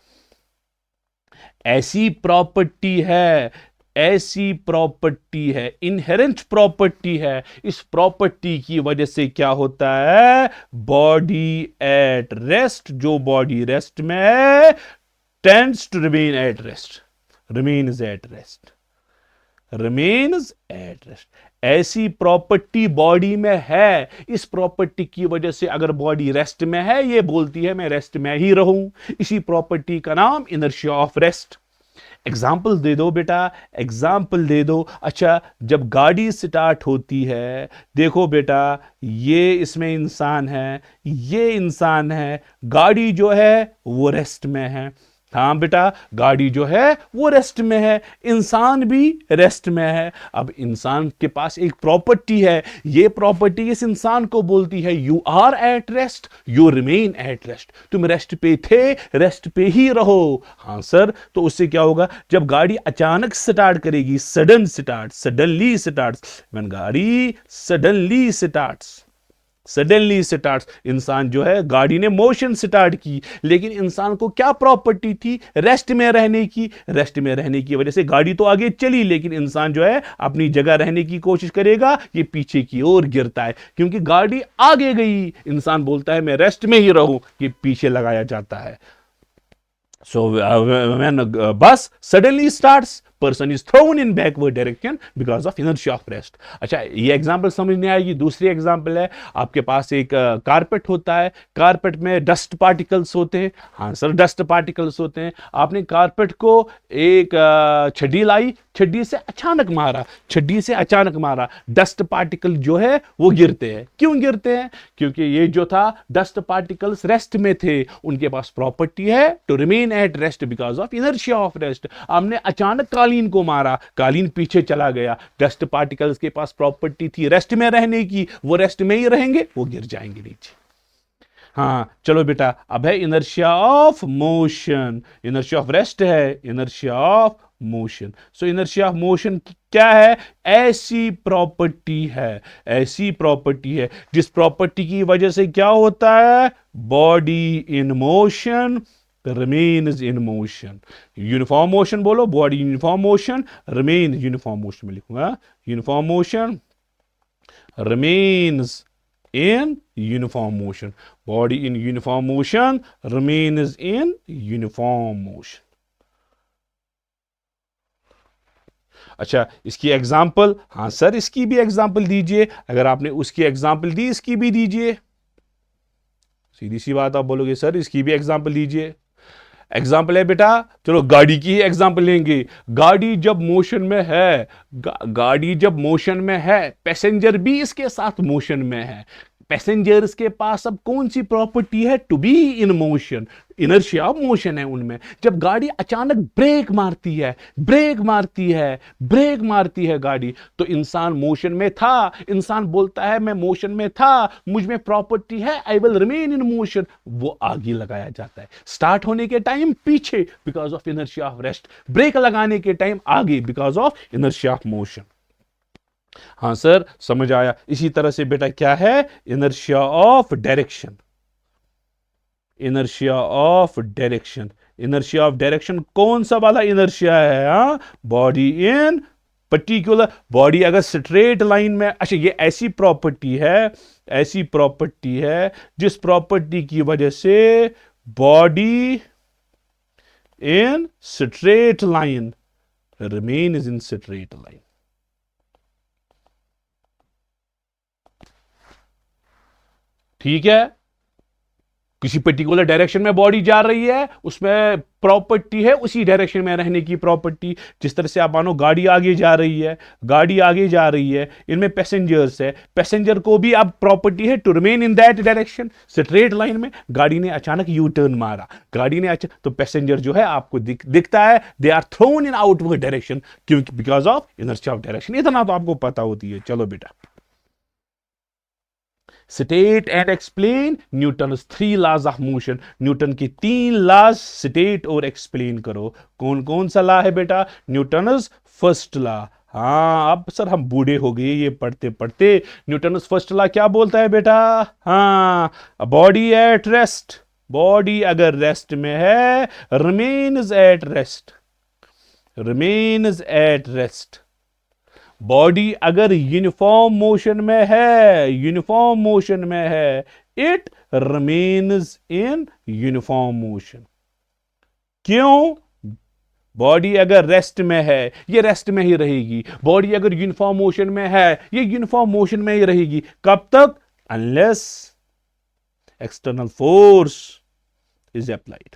ऐसी प्रॉपर्टी है, ऐसी प्रॉपर्टी है, इनहेरेंट प्रॉपर्टी है। इस प्रॉपर्टी की वजह से क्या होता है, बॉडी एट रेस्ट, जो बॉडी रेस्ट में है, tends to remain at rest, remains at rest, remains at rest. ऐसी प्रॉपर्टी बॉडी में है। इस प्रॉपर्टी की वजह से अगर बॉडी रेस्ट में है, ये बोलती है मैं रेस्ट में ही रहूं। इसी प्रॉपर्टी का नाम इनर्शिया ऑफ रेस्ट। एग्जाम्पल दे दो बेटा, एग्जाम्पल दे दो। अच्छा, जब गाड़ी स्टार्ट होती है, देखो बेटा ये इसमें इंसान है, ये इंसान है, गाड़ी जो है वो रेस्ट में है। हाँ बेटा, गाड़ी जो है वो रेस्ट में है, इंसान भी रेस्ट में है। अब इंसान के पास एक प्रॉपर्टी है, ये प्रॉपर्टी इस इंसान को बोलती है you are at rest, you remain at rest. तुम रेस्ट पे थे, रेस्ट पे ही रहो। हाँ सर, तो उससे क्या होगा, जब गाड़ी अचानक स्टार्ट करेगी, sudden start, suddenly starts, when गाड़ी सडनली स्टार्ट्स, सडनली स्टार्ट, इंसान जो है, गाड़ी ने मोशन स्टार्ट की, लेकिन इंसान को क्या प्रॉपर्टी थी, रेस्ट में रहने की। रेस्ट में रहने की वजह से गाड़ी तो आगे चली, लेकिन इंसान जो है अपनी जगह रहने की कोशिश करेगा, ये पीछे की ओर गिरता है, क्योंकि गाड़ी आगे गई, इंसान बोलता है मैं रेस्ट में ही रहूं, ये पीछे लगाया जाता है। So when a bus suddenly starts, person is thrown in backward direction because of inertia of rest. अच्छा, ये एग्जांपल समझ नहीं आएगी। दूसरी एग्जांपल है, आपके पास एक कारपेट होता है, कारपेट में डस्ट पार्टिकल्स होते हैं। हाँ सर, डस्ट पार्टिकल्स होते हैं। आपने कारपेट को एक छड़ी लाई, छड़ी से अचानक मारा, छड़ी से अचानक मारा, डस्ट पार्टिकल जो है वो गिरते हैं। क्यों गिरते हैं? क्योंकि ये जो था डस्ट पार्टिकल्स रेस्ट में थे, उनके पास प्रॉपर्टी है to remain at rest because of inertia of rest. आपने अचानक कालीन को मारा, कालीन पीछे चला गया, डस्ट पार्टिकल्स के पास प्रॉपर्टी थी रेस्ट में रहने की, वो रेस्ट में ही रहेंगे, वो गिर जाएंगे नीचे। हाँ चलो बेटा, अब है inertia of motion. Inertia of rest है, inertia of motion. So inertia of motion क्या है? ऐसी प्रॉपर्टी है, ऐसी प्रॉपर्टी है जिस प्रॉपर्टी की वजह से क्या होता है, body in motion remains in motion। Uniform motion बोलो, body uniform motion, remain uniform motion में लिखूंगा, uniform motion remains in uniform motion, body in uniform motion remains in uniform motion। अच्छा, इसकी एग्जाम्पल? हाँ सर, इसकी भी एग्जाम्पल दीजिए। अगर आपने उसकी एग्जाम्पल दी, इसकी भी दीजिए। सीधी सी बात आप बोलोगे सर इसकी भी एग्जाम्पल दीजिए। एग्जाम्पल है बेटा, चलो गाड़ी की ही एग्जाम्पल लेंगे। गाड़ी जब मोशन में है, गाड़ी जब मोशन में है, पैसेंजर भी इसके साथ मोशन में है। पैसेंजर्स के पास अब कौन सी प्रॉपर्टी है? To be in motion, inertia of motion है उनमें। जब गाड़ी अचानक ब्रेक मारती है, ब्रेक मारती है गाड़ी, तो इंसान मोशन में था, इंसान बोलता है मैं मोशन में था, मुझ में प्रॉपर्टी है, I will remain in motion, वो आगे लगाया जाता है। स्टार्ट होने के टाइम पीछे because of inertia of rest, brake लगाने के टाइम आगे because of inertia of motion. हाँ सर समझ आया। इसी तरह से बेटा क्या है? Inertia of direction, inertia of direction, inertia of direction कौन सा वाला इनर्शिया है? हाँ, बॉडी इन पर्टिकुलर, बॉडी अगर स्ट्रेट लाइन में, अच्छा ये ऐसी प्रॉपर्टी है, ऐसी प्रॉपर्टी है जिस प्रॉपर्टी की वजह से body in straight line remains in straight line। ठीक है, किसी पर्टिकुलर डायरेक्शन में बॉडी जा रही है, उसमें प्रॉपर्टी है उसी डायरेक्शन में रहने की प्रॉपर्टी। जिस तरह से आप मानो गाड़ी आगे जा रही है, गाड़ी आगे जा रही है, इनमें पैसेंजर्स है, पैसेंजर को भी अब प्रॉपर्टी है to remain in that direction, straight line में। गाड़ी ने अचानक यू टर्न मारा, गाड़ी ने तो पैसेंजर जो है आपको दिखता है, they are thrown in outward direction, क्योंकि because of inertia of direction. इतना तो आपको पता होती है। चलो बेटा, state and explain Newton's 3 laws of motion. Newton की 3 लॉज स्टेट और एक्सप्लेन करो। कौन कौन सा लॉ है बेटा? Newton's first law. हाँ, अब सर हम बूढ़े हो गए ये पढ़ते पढ़ते। न्यूटन्स फर्स्ट लॉ क्या बोलता है बेटा? हाँ, बॉडी एट रेस्ट, बॉडी अगर रेस्ट में है, remains at rest, remains at rest. Body अगर यूनिफॉर्म मोशन में है, यूनिफॉर्म मोशन में है, it remains in uniform motion. क्यों? बॉडी अगर रेस्ट में है, ये रेस्ट में ही रहेगी। बॉडी अगर यूनिफॉर्म मोशन में है, ये यूनिफॉर्म मोशन में ही रहेगी। कब तक? Unless external force is applied,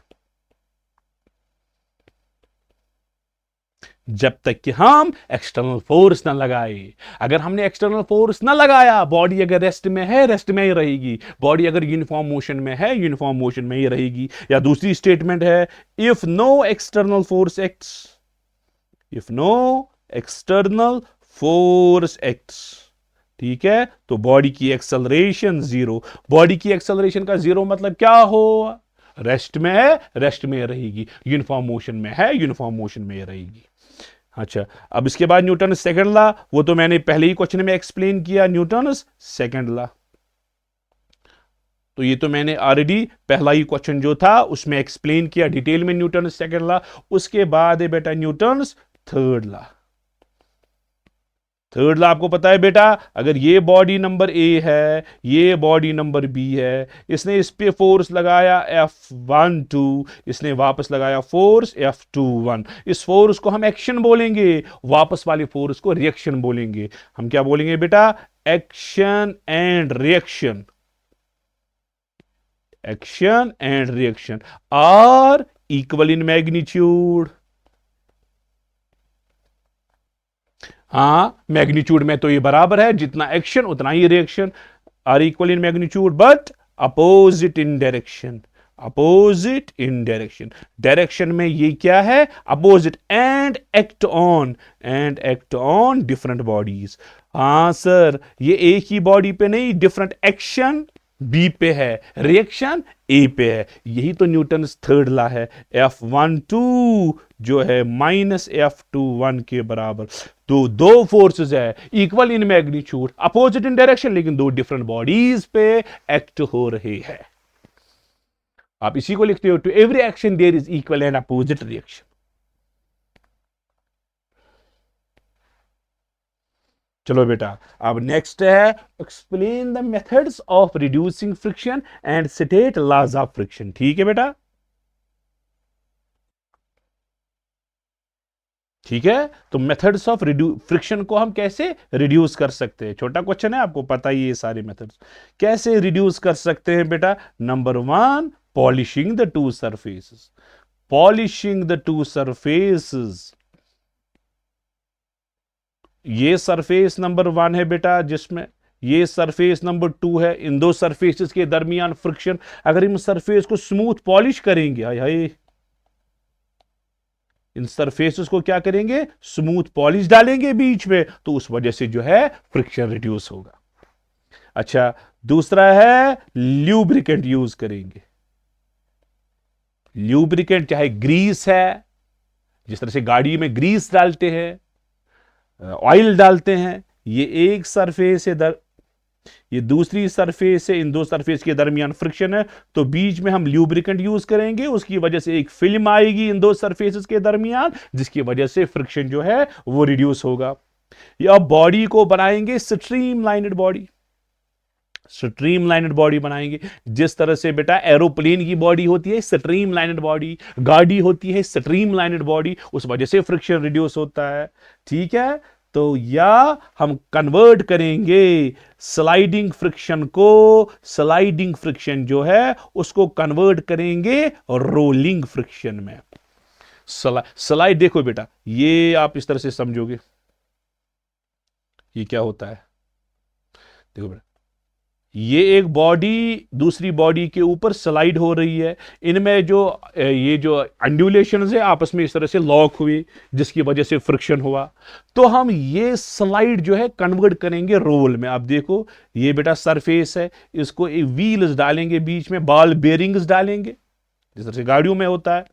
जब तक कि हम एक्सटर्नल फोर्स ना लगाए। अगर हमने एक्सटर्नल फोर्स ना लगाया, बॉडी अगर रेस्ट में है, रेस्ट में ही रहेगी। बॉडी अगर यूनिफॉर्म मोशन में है, यूनिफॉर्म मोशन में ही रहेगी। या दूसरी स्टेटमेंट है, if no external force acts, if no external force acts, ठीक है, तो बॉडी की एक्सेलरेशन जीरो। बॉडी की एक्सेलरेशन का जीरो मतलब क्या हो? रेस्ट में है, रेस्ट में रहेगी। यूनिफॉर्म मोशन में है, यूनिफॉर्म मोशन में रहेगी। अच्छा, अब इसके बाद न्यूटन सेकंड लॉ, वो तो मैंने पहले ही क्वेश्चन में एक्सप्लेन किया, न्यूटन सेकंड लॉ। तो ये तो मैंने ऑलरेडी पहला ही क्वेश्चन जो था उसमें एक्सप्लेन किया डिटेल में न्यूटन सेकंड लॉ। उसके बाद है बेटा Newton third law. Third law आपको पता है बेटा, अगर ये बॉडी नंबर ए है, ये बॉडी नंबर बी है, इसने इस पे फोर्स लगाया F12, इसने वापस लगाया फोर्स F21। इस फोर्स को हम एक्शन बोलेंगे, वापस वाले फोर्स को रिएक्शन बोलेंगे। हम क्या बोलेंगे बेटा? Action and reaction, action and reaction are equal in magnitude. हाँ, मैग्नीट्यूड में तो ये बराबर है, जितना एक्शन उतना ही reaction. Are equal in magnitude but opposite in direction, opposite in direction. Direction में ये क्या है? Opposite. And act on, and act on different bodies. हाँ सर, ये एक ही बॉडी पे नहीं, डिफरेंट एक्शन बी पे है, रिएक्शन ए पे है। यही तो न्यूटन थर्ड लॉ है। F12 जो है माइनस F21 के बराबर। तो दो फोर्सेस है, equal in magnitude, opposite in direction, लेकिन दो डिफरेंट बॉडीज पे एक्ट हो रहे हैं। आप इसी को लिखते हो, to every action there is equal and opposite reaction. चलो बेटा, अब नेक्स्ट है explain the methods of reducing friction and state laws of friction. ठीक है बेटा, ठीक है। तो मेथड्स ऑफ फ्रिक्शन को हम कैसे रिड्यूस कर सकते हैं? छोटा क्वेश्चन है, आपको पता ही है ये सारे मेथड्स कैसे रिड्यूस कर सकते हैं बेटा। Number 1, polishing the two surfaces, polishing the two surfaces. ये सरफेस नंबर 1 है बेटा, जिसमें ये सरफेस नंबर 2 है। इन दो सरफेसेस के दरमियान फ्रिक्शन, अगर इन सरफेस को स्मूथ पॉलिश करेंगे, हाय हाय, इन सरफेसेस को क्या करेंगे, स्मूथ पॉलिश डालेंगे बीच में, तो उस वजह से जो है फ्रिक्शन रिड्यूस होगा। अच्छा, दूसरा है ल्यूब्रिकेंट यूज करेंगे। ल्यूब्रिकेंट चाहे ग्रीस है, जिस तरह से गाड़ी में ग्रीस डालते हैं, ऑयल डालते हैं, ये एक सरफेस है, ये दूसरी सरफेस है, इन दो सरफेस के दरमियान फ्रिक्शन है, तो बीच में हम ल्यूब्रिकेंट यूज करेंगे, उसकी वजह से एक फिल्म आएगी इन दो सरफेसेस के दरमियान, जिसकी वजह से फ्रिक्शन जो है वो रिड्यूस होगा। या बॉडी को बनाएंगे स्ट्रीमलाइन्ड बॉडी, स्ट्रीमलाइन्ड बॉडी बनाएंगे, जिस तरह से बेटा एरोप्लेन की बॉडी होती है स्ट्रीमलाइन्ड बॉडी, गाड़ी होती है स्ट्रीमलाइन्ड बॉडी, उस वजह से फ्रिक्शन रिड्यूस होता है। ठीक है, तो या हम कन्वर्ट करेंगे स्लाइडिंग फ्रिक्शन को, स्लाइडिंग फ्रिक्शन जो है उसको कन्वर्ट करेंगे रोलिंग फ्रिक्शन में। स्लाइड देखो बेटा, ये आप इस तरह से समझोगे, ये क्या होता है, देखो बेटा, ये एक बॉडी दूसरी बॉडी के ऊपर स्लाइड हो रही है, इनमें जो ये जो अंडुलेशन है आपस में इस तरह से लॉक हुई, जिसकी वजह से फ्रिक्शन हुआ, तो हम ये स्लाइड जो है कन्वर्ट करेंगे रोल में। आप देखो ये बेटा सरफेस है, इसको एक व्हील्स डालेंगे बीच में, बॉल बेरिंग्स डालेंगे, जिस तरह से गाड़ियों में होता है।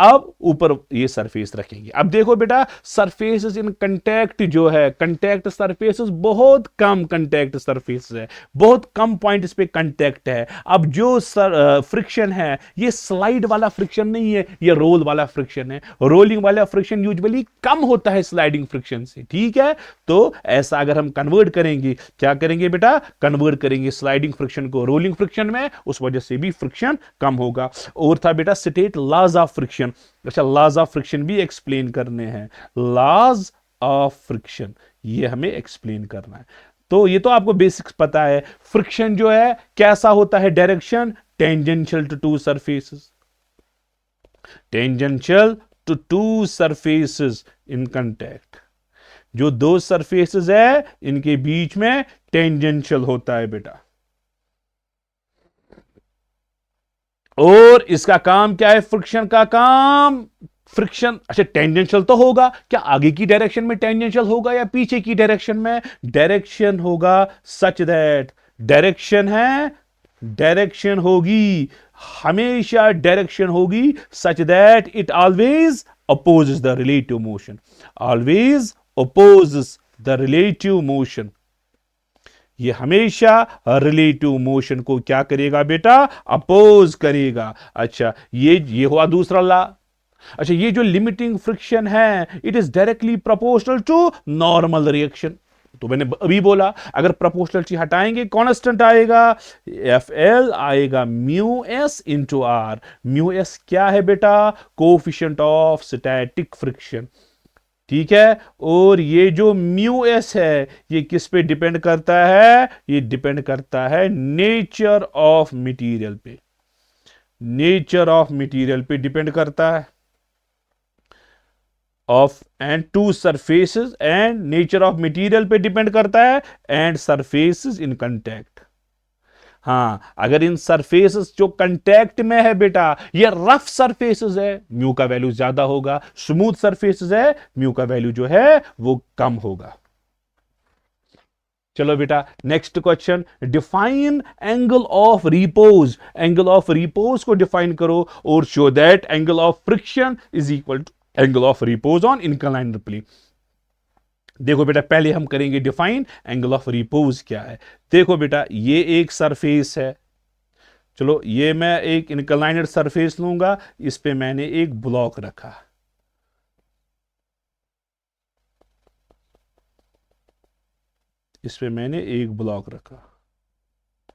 अब ऊपर ये सरफेस रखेंगे। अब देखो बेटा सरफेसेस इन कंटैक्ट जो है, कंटैक्ट सरफेसेस बहुत कम कंटैक्ट सरफेस है, बहुत कम पॉइंट्स पे कंटैक्ट है। अब जो फ्रिक्शन है ये स्लाइड वाला फ्रिक्शन नहीं है, ये रोल वाला फ्रिक्शन है। रोलिंग वाला फ्रिक्शन यूजुअली कम होता है स्लाइडिंग फ्रिक्शन से। ठीक है, तो ऐसा अगर हम कन्वर्ट करेंगे, क्या करेंगे बेटा, कन्वर्ट करेंगे स्लाइडिंग फ्रिक्शन को रोलिंग फ्रिक्शन में, उस वजह से भी फ्रिक्शन कम होगा। और था बेटा स्टेट लॉज ऑफ फ्रिक्शन। अच्छा, लॉज ऑफ फ्रिक्शन भी एक्सप्लेन करने हैं, लॉज ऑफ फ्रिक्शन ये हमें एक्सप्लेन करना है। तो ये तो आपको बेसिक्स पता है। फ्रिक्शन जो है कैसा होता है, direction tangential to two surfaces, tangential to two surfaces in contact. जो दो सरफेसेस है इनके बीच में टेंजेंशियल होता है बेटा। और इसका काम क्या है, फ्रिक्शन का काम, फ्रिक्शन अच्छा टेंजेंशियल तो होगा, क्या आगे की डायरेक्शन में टेंजेंशियल होगा या पीछे की डायरेक्शन में, डायरेक्शन होगा सच दैट, डायरेक्शन है, डायरेक्शन होगी हमेशा, डायरेक्शन होगी such that it always opposes the relative motion, always opposes the relative motion. ये हमेशा रिलेटिव मोशन को क्या करेगा बेटा, अपोज करेगा। अच्छा, ये हुआ दूसरा लॉ। अच्छा, ये जो लिमिटिंग फ्रिक्शन है it is directly proportional to normal reaction. तो मैंने अभी बोला अगर प्रोपोर्शनलिटी हटाएंगे कांस्टेंट आएगा, एफ एल आएगा mu S into R. Mu S क्या है बेटा, कोफिशिएंट ऑफ स्टैटिक फ्रिक्शन। ठीक है, और ये जो म्यू एस है ये किस पे डिपेंड करता है, ये डिपेंड करता है नेचर ऑफ मटेरियल पे, नेचर ऑफ मटेरियल पे डिपेंड करता है, of and to surfaces and nature of material पे डिपेंड करता है एंड सरफेसेस इन कांटेक्ट। हाँ, अगर इन सरफेसेस जो कांटेक्ट में है बेटा ये रफ सरफेसेस है, म्यू का वैल्यू ज्यादा होगा, स्मूथ सरफेसेस है म्यू का वैल्यू जो है वो कम होगा। चलो बेटा next question, define angle of repose. Angle of repose को डिफाइन करो और show that angle of friction is equal to angle of repose on inclined plane. देखो बेटा पहले हम करेंगे डिफाइन एंगल ऑफ रिपोज क्या है। देखो बेटा ये एक सरफेस है, चलो ये मैं एक इंक्लाइंड सरफेस लूंगा, इस पे मैंने एक ब्लॉक रखा, इस पे मैंने एक ब्लॉक रखा,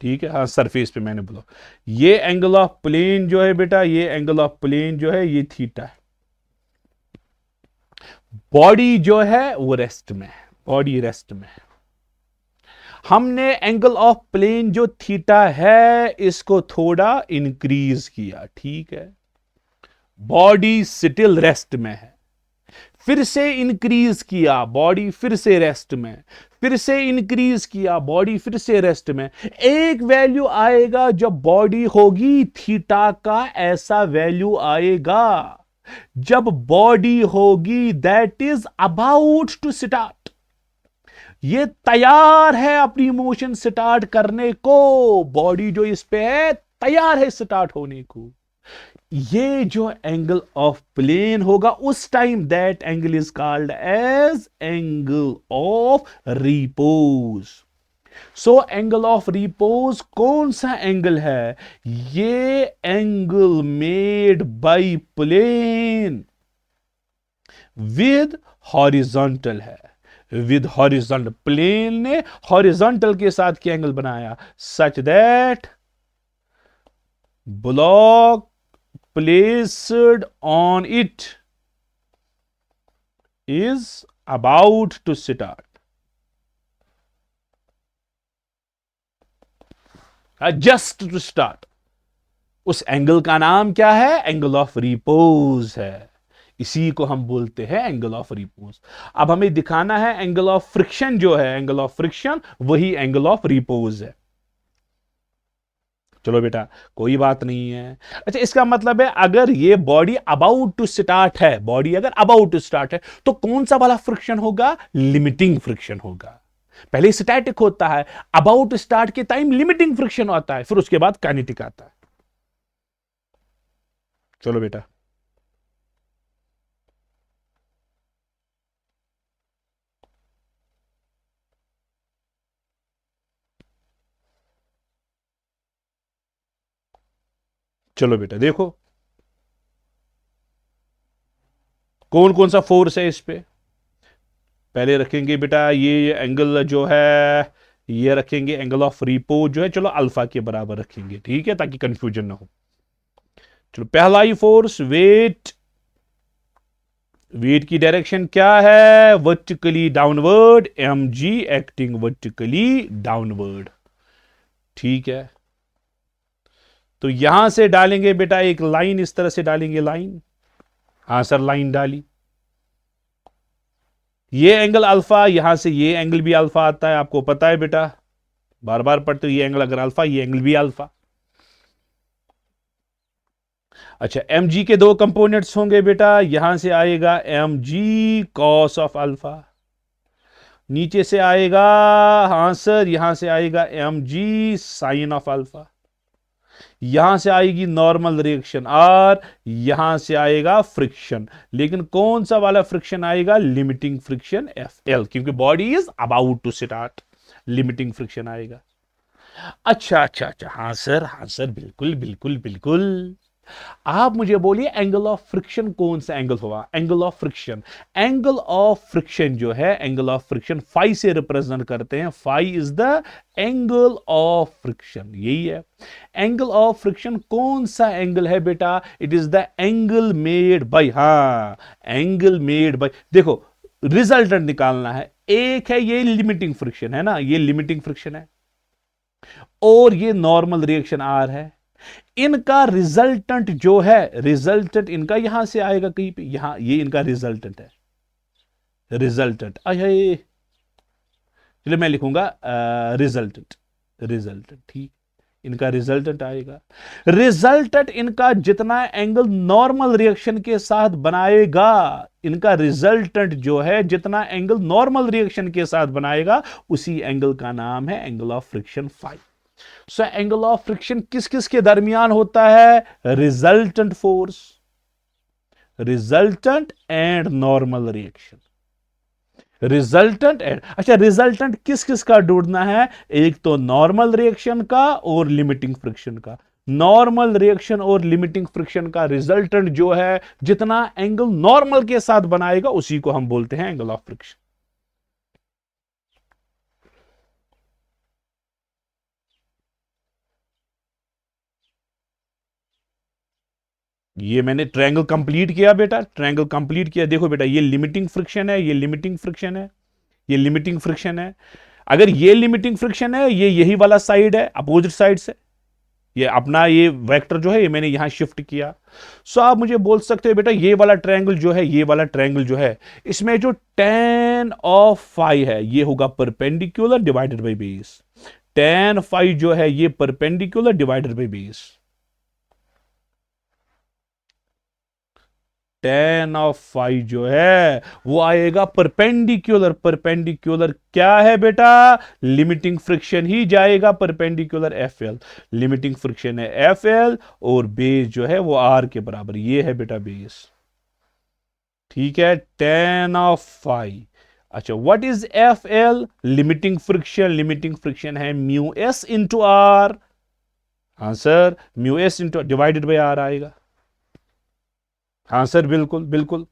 ठीक है, हाँ सरफेस पे मैंने ब्लॉक। ये एंगल ऑफ प्लेन जो है बेटा, ये एंगल ऑफ प्लेन जो है ये थीटा है, बॉडी जो है वो रेस्ट में है, बॉडी रेस्ट में है। हमने एंगल ऑफ प्लेन जो थीटा है इसको थोड़ा इंक्रीज किया, ठीक है, बॉडी स्टिल रेस्ट में है, फिर से इंक्रीज किया, बॉडी फिर से रेस्ट में, फिर से इंक्रीज किया, बॉडी फिर से रेस्ट में। एक वैल्यू आएगा जब बॉडी होगी थीटा का ऐसा वैल्यू आएगा, जब बॉडी होगी that is about to start, ये तैयार है अपनी मोशन स्टार्ट करने को, बॉडी जो इस पे है तैयार है स्टार्ट होने को। ये जो एंगल ऑफ प्लेन होगा उस time that angle is called as angle of repose. So angle of repose कौन सा एंगल है? ये angle made by plane with horizontal है, विद हॉरिजॉन्टल। प्लेन ने हॉरिजॉन्टल के साथ क्या एंगल बनाया? Such that block placed on it is about to start. Just to start. उस एंगल का नाम क्या है? एंगल ऑफ रिपोज है। इसी को हम बोलते हैं एंगल ऑफ रिपोज। अब हमें दिखाना है एंगल ऑफ फ्रिक्शन जो है, एंगल ऑफ फ्रिक्शन वही एंगल ऑफ रिपोज है। चलो बेटा कोई बात नहीं है। अच्छा, इसका मतलब है अगर ये बॉडी अबाउट टू स्टार्ट है, बॉडी अगर अबाउट टू स्टार्ट है तो कौन सा वाला फ्रिक्शन होगा? लिमिटिंग फ्रिक्शन होगा। पहले स्टैटिक होता है, अबाउट स्टार्ट के टाइम लिमिटिंग फ्रिक्शन आता है, फिर उसके बाद काइनेटिक आता है। चलो बेटा चलो बेटा देखो कौन कौन सा फोर्स है इस पे। पहले रखेंगे बेटा ये एंगल जो है, ये रखेंगे एंगल ऑफ रिपोज जो है, चलो अल्फा के बराबर रखेंगे, ठीक है, ताकि कंफ्यूजन ना हो। चलो पहला ही फोर्स वेट, वेट की डायरेक्शन क्या है? Vertically downward, mg acting vertically downward, ठीक है। तो यहां से डालेंगे बेटा एक लाइन, इस तरह से डालेंगे लाइन। हां सर लाइन डाली, ये एंगल अल्फा, यहां से ये एंगल भी अल्फा आता है, आपको पता है बेटा, बार बार पढ़ते हो, ये एंगल अगर अल्फा, ये एंगल भी अल्फा। अच्छा mg के दो कंपोनेंट्स होंगे बेटा, यहां से आएगा mg कॉस ऑफ अल्फा, नीचे से आएगा, हां सर यहां से आएगा mg साइन ऑफ अल्फा, यहां से आएगी नॉर्मल रिएक्शन और यहां से आएगा फ्रिक्शन। लेकिन कौन सा वाला फ्रिक्शन आएगा? लिमिटिंग फ्रिक्शन FL, क्योंकि body is about to start, limiting friction आएगा। अच्छा अच्छा अच्छा, हाँ सर बिल्कुल बिल्कुल बिल्कुल। आप मुझे बोलिए एंगल ऑफ फ्रिक्शन कौन सा एंगल हुआ? Angle of friction, angle of friction जो है, एंगल ऑफ फ्रिक्शन फाई से रिप्रेजेंट करते हैं। Phi is the angle of friction, यही है एंगल ऑफ फ्रिक्शन। कौन सा एंगल है बेटा? It is the angle made bye, हाँ एंगल मेड बाय, देखो रिजल्टेंट निकालना है। एक है ये लिमिटिंग फ्रिक्शन है ना, ये लिमिटिंग फ्रिक्शन है, और ये नॉर्मल रिएक्शन आर है। इनका रिजल्टेंट जो है, रिजल्टेंट इनका यहां से आएगा कहीं पे, यहां ये इनका रिजल्टेंट है, रिजल्टेंट। चलिए मैं लिखूंगा रिजल्टेंट, रिजल्टेंट, ठीक, इनका रिजल्टेंट आएगा। रिजल्टेंट इनका जितना एंगल नॉर्मल रिएक्शन के साथ बनाएगा, इनका रिजल्टेंट जो है जितना एंगल नॉर्मल रिएक्शन के साथ बनाएगा, उसी एंगल का नाम है angle of friction phi. So angle of friction किस किस के दरमियान होता है? Resultant force, resultant and normal reaction, resultant and, अच्छा रिजल्टेंट किस किस का ढूंढना है? एक तो नॉर्मल रिएक्शन का और लिमिटिंग फ्रिक्शन का। नॉर्मल रिएक्शन और लिमिटिंग फ्रिक्शन का रिजल्टेंट जो है जितना एंगल नॉर्मल के साथ बनाएगा, उसी को हम बोलते हैं एंगल ऑफ फ्रिक्शन। ये मैंने ट्रायंगल कंप्लीट किया बेटा, ट्रायंगल कंप्लीट किया। देखो बेटा ये लिमिटिंग फ्रिक्शन है, ये लिमिटिंग फ्रिक्शन है, ये लिमिटिंग फ्रिक्शन है। अगर ये लिमिटिंग फ्रिक्शन है, ये यही वाला साइड है, अपोजिट साइड से, ये अपना ये वेक्टर जो है ये मैंने यहां शिफ्ट किया। सो आप मुझे बोल सकते हो बेटा ये वाला ट्रायंगल जो है, ये वाला ट्रायंगल जो है, इसमें जो tan ऑफ फाई है ये होगा perpendicular divided by base. tan phi जो है ये perpendicular divided by base. tan of phi जो है वो आएगा परपेंडिकुलर। परपेंडिकुलर क्या है बेटा? लिमिटिंग फ्रिक्शन ही जाएगा perpendicular F L. Limiting friction है एफ एल और बेस जो है वो आर के बराबर, ये है बेटा बेस। ठीक है, tan ऑफ फाई। अच्छा, what is F L? Limiting friction. Limiting friction है म्यू एस इंटू आर। हाँ sir, mu S into divided by R आएगा। हाँ सर, बिल्कुल बिल्कुल।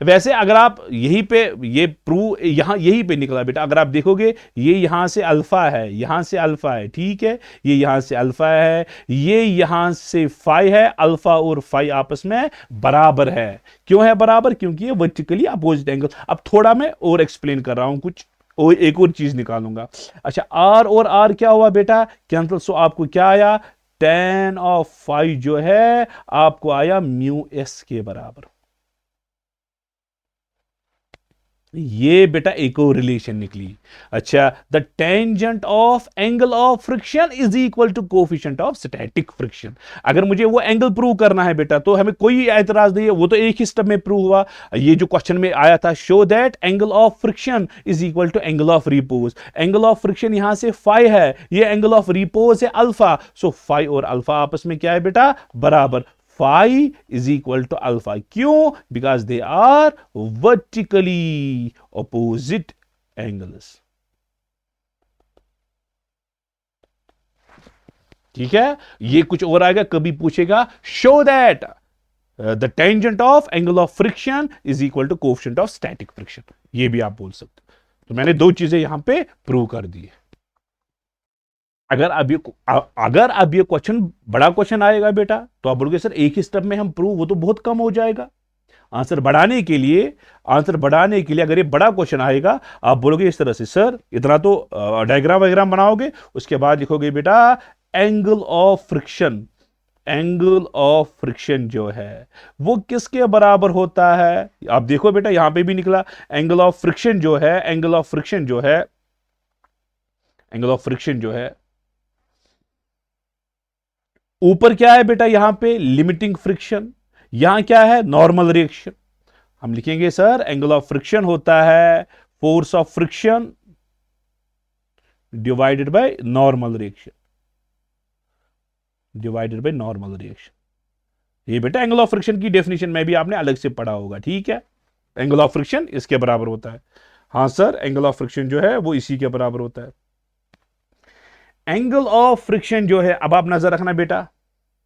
वैसे अगर आप यहीं पे ये प्रूव यहां यहीं पे निकला बेटा, अगर आप देखोगे ये यहां से अल्फा है, यहां से अल्फा है, ठीक है, ये यहां से अल्फा है, ये यहां से फाई है। अल्फा और फाई आपस में बराबर है। क्यों है बराबर? क्योंकि ये वर्टिकली अपोजिट एंगल। अब थोड़ा मैं और एक्सप्लेन कर रहा हूं, कुछ और एक और चीज निकालूंगा। अच्छा, आर और आर क्या हुआ बेटा? कैंसल। सो आपको क्या आया? tan ऑफ फाई जो है आपको आया म्यू एस के बराबर। ये बेटा एक और रिलेशन निकली। अच्छा, the tangent of angle of friction is equal to coefficient of static friction. अगर मुझे वो एंगल प्रूव करना है बेटा तो हमें कोई एतराज नहीं है, वो तो एक ही स्टेप में प्रूव हुआ। ये जो क्वेश्चन में आया था, show that angle of friction is equal to angle of repose. Angle of friction यहां से फाई है, ये एंगल ऑफ रिपोज है अल्फा। सो फाई और अल्फा आपस में क्या है बेटा? बराबर। phi is equal to alpha. क्यों? Because they are vertically opposite angles. ठीक है, ये कुछ और आएगा, कभी पूछेगा show that the tangent of angle of friction is equal to coefficient of static friction, ये भी आप बोल सकते हो। तो मैंने दो चीजें यहां पे प्रूव कर दी है। अगर अब ये क्वेश्चन बड़ा क्वेश्चन आएगा बेटा तो आप बोलोगे सर एक ही स्टेप में हम प्रूव, वो तो बहुत कम हो जाएगा। आंसर बढ़ाने के लिए अगर ये बड़ा क्वेश्चन आएगा, आप बोलोगे इस तरह से, सर इतना तो डायग्राम वायग्राम बनाओगे, उसके बाद लिखोगे बेटा angle of friction. Angle of friction जो है वो किसके बराबर होता है? आप देखो बेटा यहां पे भी निकला। एंगल ऑफ फ्रिक्शन जो है, एंगल ऑफ फ्रिक्शन जो है, एंगल ऑफ फ्रिक्शन जो है ऊपर क्या है बेटा? यहां पे लिमिटिंग फ्रिक्शन, यहां क्या है? Normal reaction. हम लिखेंगे सर एंगल ऑफ फ्रिक्शन होता है force of friction divided by normal reaction, divided by normal reaction. ये बेटा एंगल ऑफ फ्रिक्शन की डेफिनेशन में भी आपने अलग से पढ़ा होगा, ठीक है। एंगल ऑफ फ्रिक्शन इसके बराबर होता है। हां सर, एंगल ऑफ फ्रिक्शन जो है वो इसी के बराबर होता है। एंगल ऑफ फ्रिक्शन जो है, अब आप नजर रखना बेटा,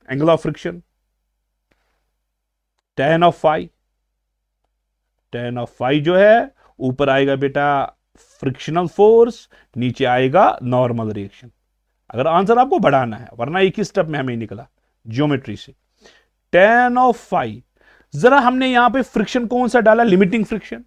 angle of friction tan of phi. tan of phi जो है ऊपर आएगा बेटा फ्रिक्शनल फोर्स, नीचे आएगा नॉर्मल रिएक्शन। अगर आंसर आपको बढ़ाना है, वरना एक ही स्टेप में हमें निकला ज्योमेट्री से। tan ऑफ फाई, जरा हमने यहां पे फ्रिक्शन कौन सा डाला? Limiting friction.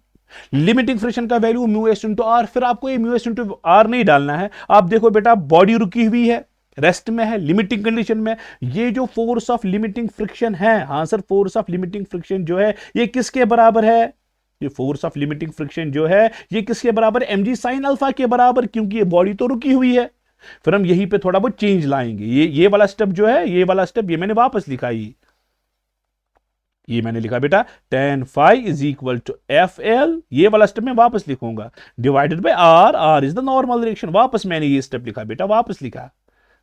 लिमिटिंग फ्रिक्शन का value mu S into R. फिर आपको ये म्यू एस इंटू आर नहीं डालना है। आप देखो बेटा बॉडी रुकी हुई है, रेस्ट में है, लिमिटिंग कंडीशन में। ये जो फोर्स ऑफ लिमिटिंग फ्रिक्शन है, हाँ sir, force of limiting friction जो है ये किसके बराबर है? ये फोर्स ऑफ लिमिटिंग फ्रिक्शन जो है ये किसके बराबर? mg साइन अल्फा के बराबर, क्योंकि ये बॉडी तो रुकी हुई है। फिर हम यहीं पे थोड़ा बहुत चेंज लाएंगे। ये वाला स्टेप जो है, ये वाला स्टेप ये मैंने वापस लिखा, ये मैंने लिखा बेटा tan phi is equal to F L, ये वाला स्टेप मैं वापस लिखूंगा, divided by R. R is the normal reaction. वापस मैंने ये स्टेप लिखा बेटा, वापस लिखा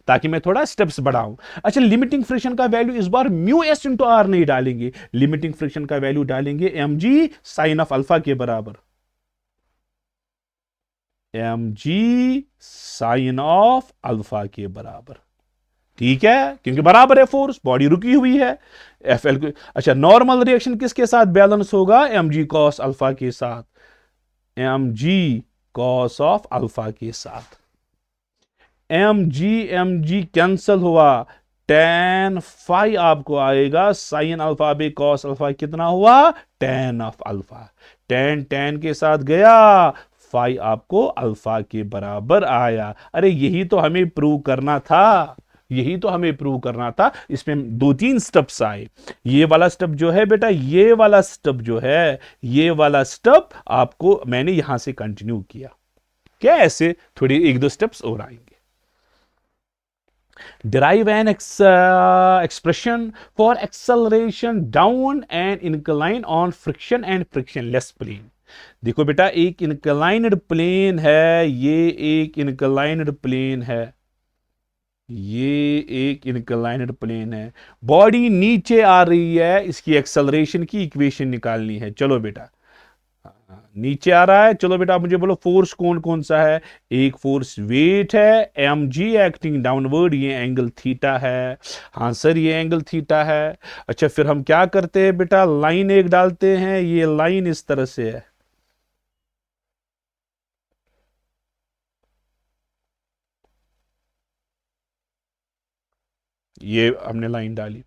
ताकि मैं थोड़ा स्टेप्स बढ़ाऊं। अच्छा, लिमिटिंग फ्रिक्शन का वैल्यू इस बार म्यू एस इंटू आर नहीं डालेंगे, लिमिटिंग फ्रिक्शन का वैल्यू डालेंगे M G sine of alpha के बराबर। M G sine of alpha के बराबर, ठीक है, क्योंकि बराबर है फोर्स, बॉडी रुकी हुई है। F L. अच्छा, नॉर्मल रिएक्शन किसके साथ बैलेंस होगा? एम जी कॉस अल्फा के साथ, M G cos of alpha के साथ। एम जी कैंसल हुआ, tan फाई आपको आएगा sine alpha by cos alpha, कितना हुआ? tan of alpha. tan के साथ गया, फाई आपको अल्फा के बराबर आया। अरे यही तो हमें प्रूव करना था, यही तो हमें प्रूव करना था। इसमें 2-3 स्टेप्स आए। ये वाला स्टेप जो है बेटा, ये वाला स्टेप जो है, ये वाला स्टेप आपको मैंने यहां से कंटिन्यू किया। क्या ऐसे थोड़ी 1-2 स्टेप्स और आएंगे। derive an expression for acceleration down and incline on friction and frictionless plane। देखो बेटा, एक इंक्लाइंड प्लेन है, ये एक इंक्लाइंड प्लेन है, ये एक इंक्लाइंड प्लेन है, बॉडी नीचे आ रही है, इसकी एक्सेलरेशन की इक्वेशन निकालनी है। चलो बेटा, नीचे आ रहा है, चलो बेटा आप मुझे बोलो फोर्स कौन कौन सा है। एक फोर्स वेट है, mg एक्टिंग डाउनवर्ड, ये एंगल थीटा है। हाँ सर, ये एंगल थीटा है। अच्छा, फिर हम क्या करते हैं बेटा, लाइन एक डालते हैं, ये लाइन इस तरह से है, ये हमने लाइन डाली।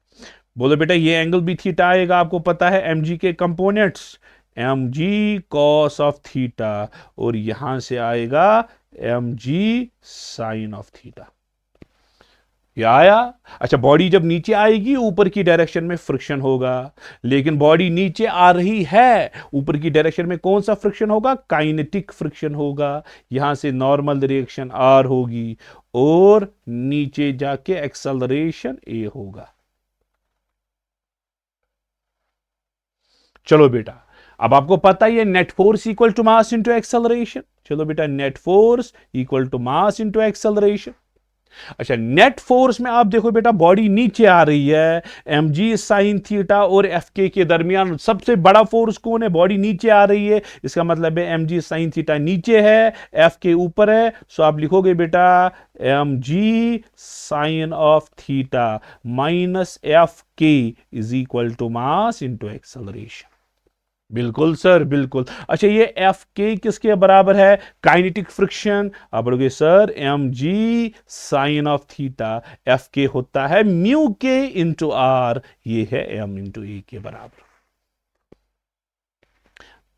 बोलो बेटा, ये एंगल भी थीटा आएगा, आपको पता है mg के components, mg cos of theta, और यहां से आएगा mg साइन ऑफ थीटा। ये आया। अच्छा, बॉडी जब नीचे आएगी ऊपर की डायरेक्शन में फ्रिक्शन होगा, लेकिन बॉडी नीचे आ रही है, ऊपर की डायरेक्शन में कौन सा फ्रिक्शन होगा, काइनेटिक फ्रिक्शन होगा। यहां से नॉर्मल रिएक्शन आर होगी और नीचे जाके एक्सेलरेशन ए होगा। चलो बेटा, अब आपको पता ही है net force equal to mass into acceleration. चलो बेटा, net force equal to mass into acceleration. अच्छा, नेट फोर्स में आप देखो बेटा, बॉडी नीचे आ रही है, mg साइन थीटा और fk के दरमियान सबसे बड़ा फोर्स कौन है, बॉडी नीचे आ रही है, इसका मतलब है mg साइन थीटा नीचे है, fk ऊपर है। सो आप लिखोगे बेटा mg sine of theta minus fk is equal to mass into acceleration. बिल्कुल सर, बिल्कुल। अच्छा, ये एफ के किसके बराबर है, काइनेटिक फ्रिक्शन। आप बोलोगे sir M G sine of theta, F K होता है म्यू के इंटू आर, ये है एम इंटू ए के बराबर।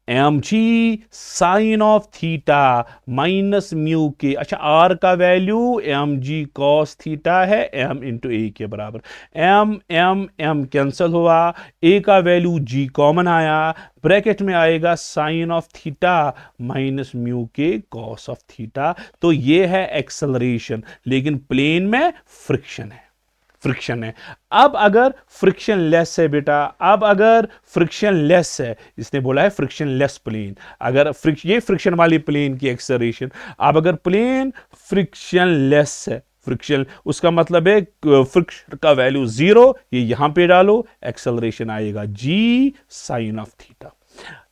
M G sine of theta minus mu K. अच्छा, आर का value M G cos theta है, एम इंटू ए के बराबर। एम एम एम कैंसल हुआ, ए का वैल्यू जी कॉमन आया, ब्रैकेट में आएगा sine of theta minus mu K cos of theta. तो ये है एक्सेलरेशन, लेकिन प्लेन में फ्रिक्शन है, फ्रिक्शन है। अब अगर फ्रिक्शन लेस है बेटा, अब अगर फ्रिक्शन लेस है, इसने बोला है फ्रिक्शन लेस प्लेन, अगर ये फ्रिक्शन वाली प्लेन की एक्सेलरेशन, अब अगर प्लेन फ्रिक्शन लेस है, फ्रिक्शन उसका मतलब है फ्रिक्शन का वैल्यू 0, ये यहां पे डालो, एक्सेलरेशन आएगा जी साइन ऑफ थीटा।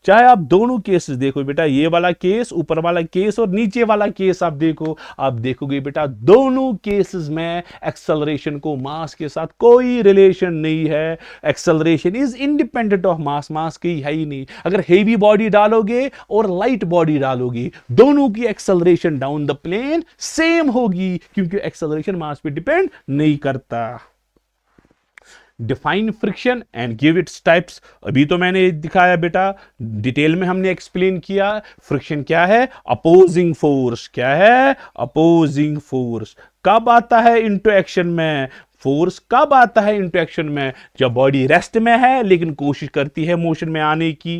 चाहे आप दोनों केसेस देखो बेटा, ये वाला केस, ऊपर वाला केस और नीचे वाला केस आप देखो, आप देखोगे बेटा दोनों केसेस में एक्सेलरेशन को मास के साथ कोई रिलेशन नहीं है। Acceleration is independent of mass, mass की है ही नहीं। अगर हेवी बॉडी डालोगे और लाइट बॉडी डालोगे, दोनों की acceleration down the plane same होगी, क्योंकि एक्सेलरेशन मास पे डिपेंड नहीं करता। Define friction and give its types, अभी तो मैंने दिखाया बेटा, डिटेल में हमने एक्सप्लेन किया। फ्रिक्शन क्या है, अपोजिंग फोर्स। क्या है, अपोजिंग फोर्स। कब आता है इनटू एक्शन में, फोर्स कब आता है इनटू एक्शन में, जब बॉडी रेस्ट में है लेकिन कोशिश करती है मोशन में आने की,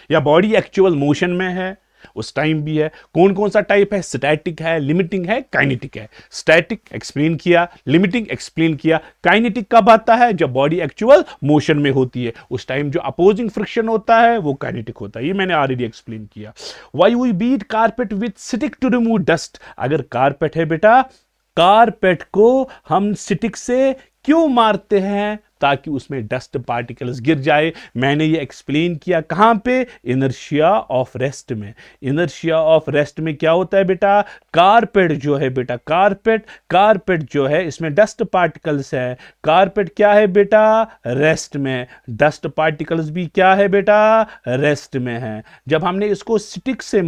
या बॉडी एक्चुअल मोशन में है, उस टाइम भी है। कौन कौन सा टाइप है, स्टैटिक है, लिमिटिंग है, काइनेटिक है। स्टैटिक एक्सप्लेन किया, लिमिटिंग एक्सप्लेन किया। काइनेटिक कब आता है, जब बॉडी एक्चुअल मोशन में होती है, उस टाइम जो अपोजिंग फ्रिक्शन होता है वो काइनेटिक होता है, ये मैंने ऑलरेडी एक्सप्लेन किया। Why we beat carpet with stick to remove dust, अगर कारपेट है बेटा, कारपेट को हम स्टिक से क्यों मारते हैं, ताकि उसमें डस्ट पार्टिकल्स गिर जाए। मैंने ये एक्सप्लेन किया कहां पे, इनर्शिया ऑफ रेस्ट में। इनर्शिया ऑफ रेस्ट में क्या होता है बेटा, कारपेट जो है बेटा, कारपेट जो है इसमें डस्ट पार्टिकल्स है। कारपेट क्या है बेटा, रेस्ट में, डस्ट पार्टिकल्स भी क्या है बेटा, रेस्ट में है। जब हमने इसको स्टिक से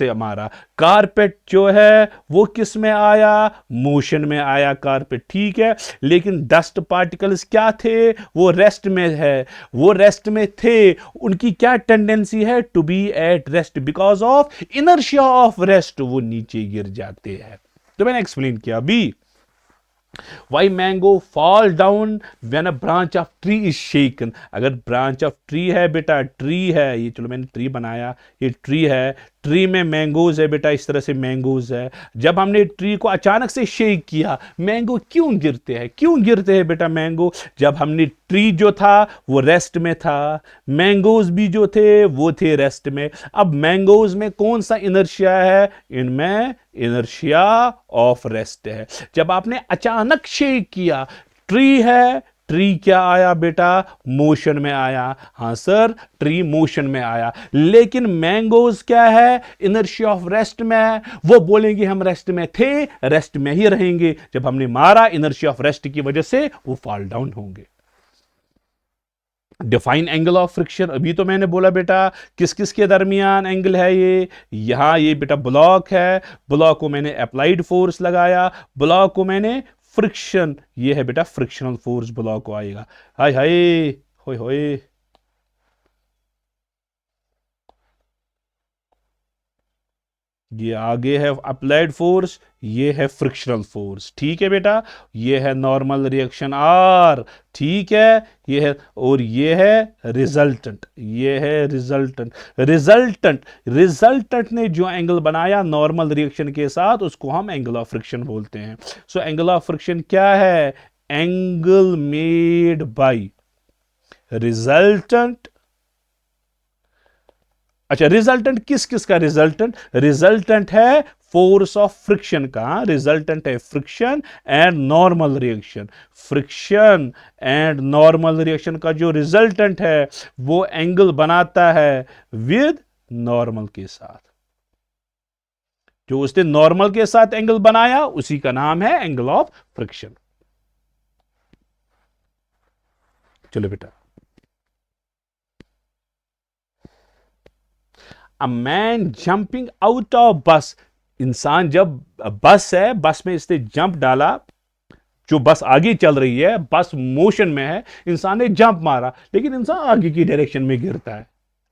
मारा, कारपेट जो है वो किस में आया, मोशन में आया कारपेट, ठीक है। लेकिन डस्ट पार्टिकल्स क्या थे, वो रेस्ट में है, वो रेस्ट में थे, उनकी क्या टेंडेंसी है, to be at rest, because of inertia of rest वो नीचे गिर जाते हैं। तो मैंने एक्सप्लेन किया। अभी Why mango fall down when a branch of tree is shaken? अगर branch of tree है बेटा, tree है ये, चलो मैंने tree बनाया, ये tree है, ट्री में मैंगोज है बेटा, इस तरह से मैंगोज है। जब हमने ट्री को अचानक से शेक किया, मैंगो क्यों गिरते हैं? क्यों गिरते हैं बेटा मैंगो? जब हमने ट्री जो था वो रेस्ट में था, मैंगोज भी जो थे वो थे रेस्ट में। अब मैंगोज में कौन सा इनर्शिया है? इनमें इनर्शिया ऑफ रेस्ट है। जब आपने अचानक शेक किया, ट्री है, ट्री क्या आया बेटा? मोशन में आया। हां सर, ट्री मोशन में आया। लेकिन मैंगोज क्या है? इनर्शिया ऑफ रेस्ट में है। वो बोलेंगे हम रेस्ट में थे, रेस्ट में ही रहेंगे। जब हमने मारा, इनर्शिया ऑफ रेस्ट की वजह से वो फॉल डाउन होंगे। डिफाइन एंगल ऑफ फ्रिक्शन, अभी तो मैंने बोला बेटा किस किस के दरमियान एंगल है ये। यहां ये बेटा ब्लॉक है, ब्लॉक को मैंने अप्लाइड फोर्स लगाया, ब्लॉक को मैंने फ्रिक्शन, ये है बेटा फ्रिक्शनल फोर्स ब्लॉक को आएगा। हाय हाय, होय होय, ये आगे है अप्लाइड फोर्स, ये है फ्रिक्शनल फोर्स। ठीक है बेटा, ये है नॉर्मल रिएक्शन आर, ठीक है, ये है, और ये है रिजल्टेंट, ये है रिजल्टेंट। रिजल्टेंट, रिजल्टेंट ने जो एंगल बनाया नॉर्मल रिएक्शन के साथ, उसको हम एंगल ऑफ फ्रिक्शन बोलते हैं। सो एंगल ऑफ फ्रिक्शन क्या है? Angle made bye resultant. अच्छा, रिजल्टेंट किस किस का? रिजल्टेंट, रिजल्टेंट है फोर्स ऑफ फ्रिक्शन का, रिजल्टेंट है friction and normal reaction. Friction and normal reaction का जो रिजल्टेंट है वो एंगल बनाता है विद नॉर्मल के साथ। जो उसने नॉर्मल के साथ एंगल बनाया उसी का नाम है एंगल ऑफ फ्रिक्शन। चलो बेटा, a man jumping out of बस, इंसान जब बस है, बस में इसने जंप डाला, जो बस आगे चल रही है, बस मोशन में है, इंसान ने जंप मारा, लेकिन इंसान आगे की डायरेक्शन में गिरता है,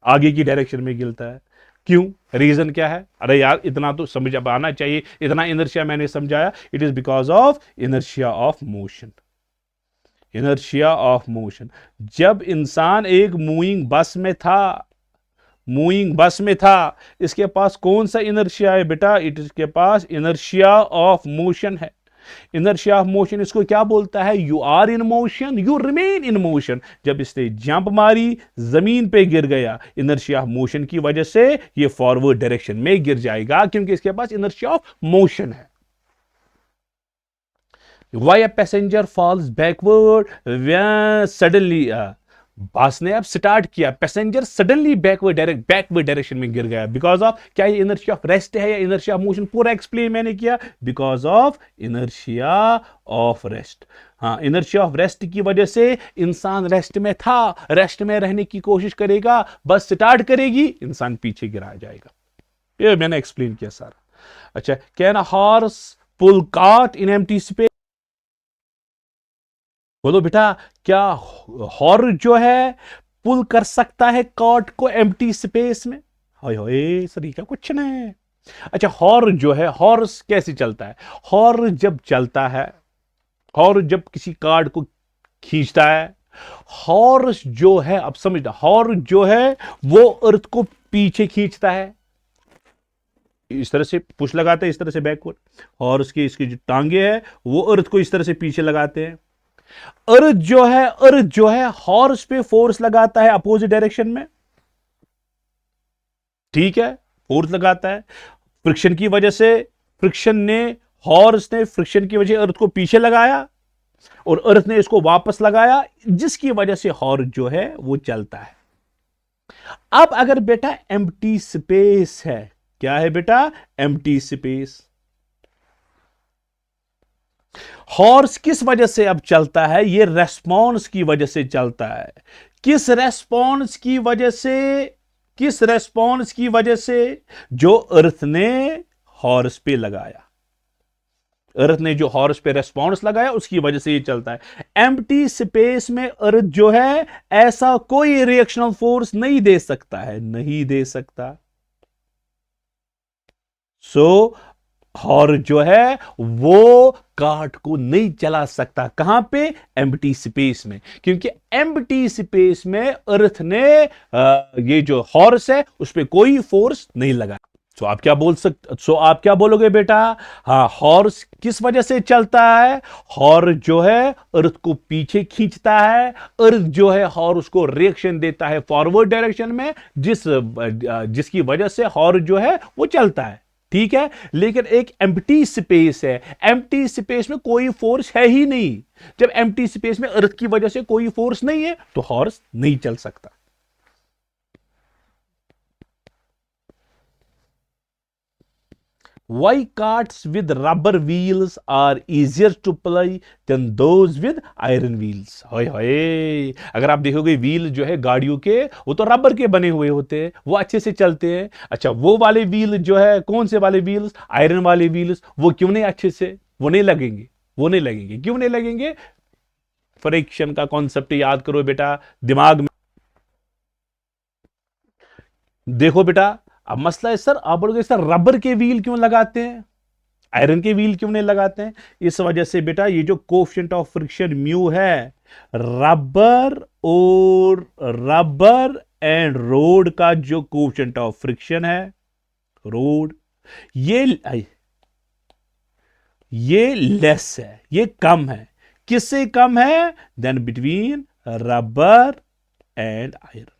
आगे की डायरेक्शन में गिरता है। क्यों? रीजन क्या है? अरे यार इतना तो समझ अब आना चाहिए, इतना इनर्शिया मैंने समझाया। It is because of inertia of motion. Inertia of motion, जब इंसान एक मूविंग बस में था, मूविंग बस में था, इसके पास कौन सा इनर्शिया है बेटा? इसके पास इनर्शिया ऑफ मोशन है। इनर्शिया ऑफ मोशन इसको क्या बोलता है? You are in motion, you remain in motion. जब इसने जंप मारी, जमीन पे गिर गया, इनर्शिया ऑफ मोशन की वजह से ये फॉरवर्ड डायरेक्शन में गिर जाएगा, क्योंकि इसके पास इनर्शिया ऑफ मोशन है। Why a passenger falls backward when suddenly बस ने अब स्टार्ट किया, पैसेंजर सडनली बैकवर्ड डायरेक्शन में गिर गया, बिकॉज ऑफ क्या? ये इनर्शिया ऑफ रेस्ट है या इनर्शिया ऑफ मोशन? पूरा एक्सप्लेन मैंने किया, because of inertia of rest. हाँ, इनर्शिया ऑफ रेस्ट की वजह से इंसान रेस्ट में था, रेस्ट में रहने की कोशिश करेगा, बस स्टार्ट करेगी, इंसान पीछे गिरा जाएगा। ये मैंने एक्सप्लेन किया सारा। अच्छा, can a horse pull cart in empty space? बोलो बेटा, क्या हॉर्स जो है पुल कर सकता है कार्ट को एम्प्टी स्पेस में? हाय हाय सर, क्या क्वेश्चन है। अच्छा, हॉर्स जो है, हॉर्स कैसे चलता है? हॉर्स जब चलता है, हॉर्स जब किसी कार्ट को खींचता है, हॉर्स जो है, अब समझना, हॉर्स जो है वो अर्थ को पीछे खींचता है, इस तरह से पुश लगाते हैं, इस तरह से बैकवर्ड। हॉर्स की इसकी जो टांगे है वो अर्थ को इस तरह से पीछे लगाते हैं। अर्थ जो है हॉर्स पे फोर्स लगाता है अपोजिट डायरेक्शन में, ठीक है, फोर्स लगाता है फ्रिक्शन की वजह से। फ्रिक्शन ने, हॉर्स ने फ्रिक्शन की वजह अर्थ को पीछे लगाया और अर्थ ने इसको वापस लगाया, जिसकी वजह से हॉर्स जो है वो चलता है। अब अगर बेटा एम्प्टी स्पेस है, क्या है बेटा? Empty space. हॉर्स किस वजह से अब चलता है? ये रेस्पॉन्स की वजह से चलता है। किस रेस्पॉन्स की वजह से? किस रेस्पॉन्स की वजह से? जो अर्थ ने हॉर्स पे लगाया, अर्थ ने जो हॉर्स पे रेस्पॉन्स लगाया उसकी वजह से ये चलता है। एम्प्टी स्पेस में अर्थ जो है ऐसा कोई रिएक्शनल फोर्स नहीं दे सकता है, नहीं दे सकता। सो हॉर्स जो है वो कार्ट को नहीं चला सकता। कहां पे? एम्प्टी स्पेस में, क्योंकि एम्प्टी स्पेस में अर्थ ने ये जो हॉर्स है उस पर कोई फोर्स नहीं लगा। सो आप क्या बोलोगे बेटा? हाँ, हॉर्स किस वजह से चलता है? हॉर्स जो है अर्थ को पीछे खींचता है। अर्थ जो है हॉर्स को रिएक्शन देता है फॉरवर्ड डायरेक्शन में, जिसकी वजह से हॉर्स जो है वो चलता है। ठीक है, लेकिन एक एम्प्टी स्पेस है, एम्प्टी स्पेस में कोई फोर्स है ही नहीं। जब एम्प्टी स्पेस में अर्थ की वजह से कोई फोर्स नहीं है तो हॉर्स नहीं चल सकता। Why carts with rubber wheels are easier to ply than those with iron wheels? होय होय, अगर आप देखोगे व्हील जो है गाड़ियों के वो तो रबर के बने हुए होते हैं, वो अच्छे से चलते हैं। अच्छा, वो वाले व्हील जो है, कौन से वाले व्हील्स? आयरन वाले व्हील्स, वो क्यों नहीं अच्छे से, वो नहीं लगेंगे? वो नहीं लगेंगे, क्यों नहीं लगेंगे? फ्रिक्शन का कॉन्सेप्ट याद करो बेटा दिमाग में। देखो बेटा, अब मसला है सर, आप बोलोगे सर रबर के व्हील क्यों लगाते हैं, आयरन के व्हील क्यों नहीं लगाते हैं? इस वजह से बेटा ये जो कोफिशिएंट ऑफ फ्रिक्शन म्यू है, रबर और रबर एंड रोड का जो कोफिशिएंट ऑफ फ्रिक्शन है, रोड, ये लेस है, ये कम है। किससे कम है? Then between rubber and iron.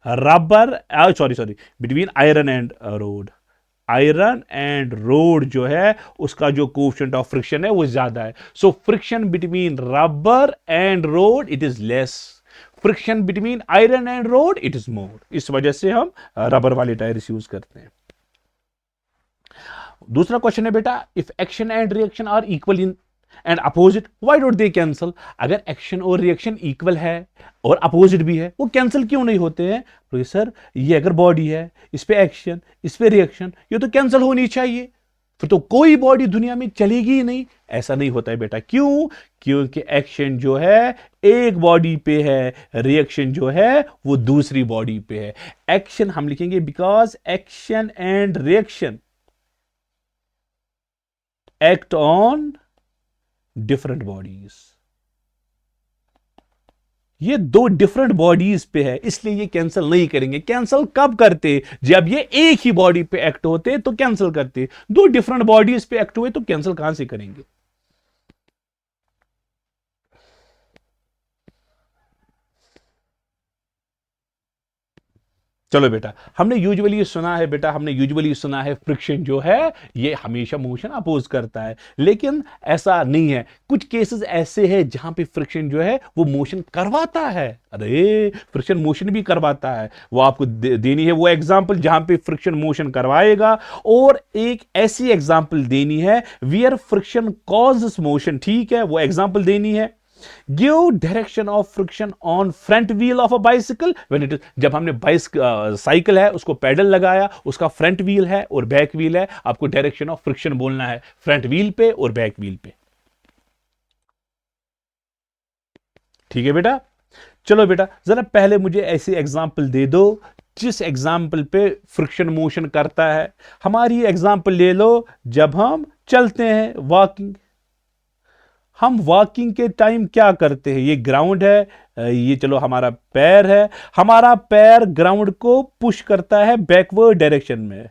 Rubber, sorry, between iron and road. Iron and road जो है उसका जो कोफिशिएंट ऑफ फ्रिक्शन है वो ज्यादा है। So friction between rubber and road it is less, friction between iron and road it is more. इस वजह से हम रबर वाले टायर्स यूज करते हैं। दूसरा क्वेश्चन है बेटा, if action and reaction are equal in and opposite why don't they cancel? अगर एक्शन और रिएक्शन इक्वल है और अपोजिट भी है, वो कैंसिल क्यों नहीं होते हैं? तो सर ये अगर बॉडी है, इस पे एक्शन, इस पे रिएक्शन, ये तो कैंसिल होनी चाहिए, फिर तो कोई बॉडी दुनिया में चलेगी ही नहीं। ऐसा नहीं होता है बेटा। क्यों? क्योंकि एक्शन जो है एक बॉडी पे है, रिएक्शन जो है वो दूसरी बॉडी पे है। एक्शन हम लिखेंगे because action and reaction act on different bodies. ये दो डिफरेंट बॉडीज पे है, इसलिए ये कैंसिल नहीं करेंगे। कैंसिल कब करते? जब ये एक ही बॉडी पे एक्ट होते तो कैंसिल करते। दो डिफरेंट बॉडीज पे एक्ट हुए तो कैंसिल कहां से करेंगे? चलो बेटा, हमने यूजुअली सुना है फ्रिक्शन जो है ये हमेशा मोशन अपोज करता है, लेकिन ऐसा नहीं है। कुछ केसेस ऐसे हैं जहां पे फ्रिक्शन जो है वो मोशन करवाता है। अरे फ्रिक्शन मोशन भी करवाता है, वो आपको देनी है वो एग्जांपल जहां पे फ्रिक्शन मोशन करवाएगा, और एक ऐसी एग्जांपल देनी है वियर फ्रिक्शन कॉजेस मोशन। ठीक है, वो एग्जांपल देनी है। Give direction of friction on front wheel of a bicycle when it is, जब हमने साइकिल है उसको पैडल लगाया, उसका फ्रंट व्हील है और बैक व्हील है, आपको डायरेक्शन ऑफ फ्रिक्शन बोलना है फ्रंट व्हील पे और बैक व्हील पे। ठीक है बेटा, चलो बेटा जरा पहले मुझे ऐसी एग्जांपल दे दो जिस एग्जाम्पल पे फ्रिक्शन मोशन करता है। हमारी एग्जाम्पल ले लो, जब हम चलते हैं वॉकिंग, हम वॉकिंग के टाइम क्या करते हैं? ये ग्राउंड है, ये चलो हमारा पैर है, हमारा पैर ग्राउंड को पुश करता है बैकवर्ड डायरेक्शन में,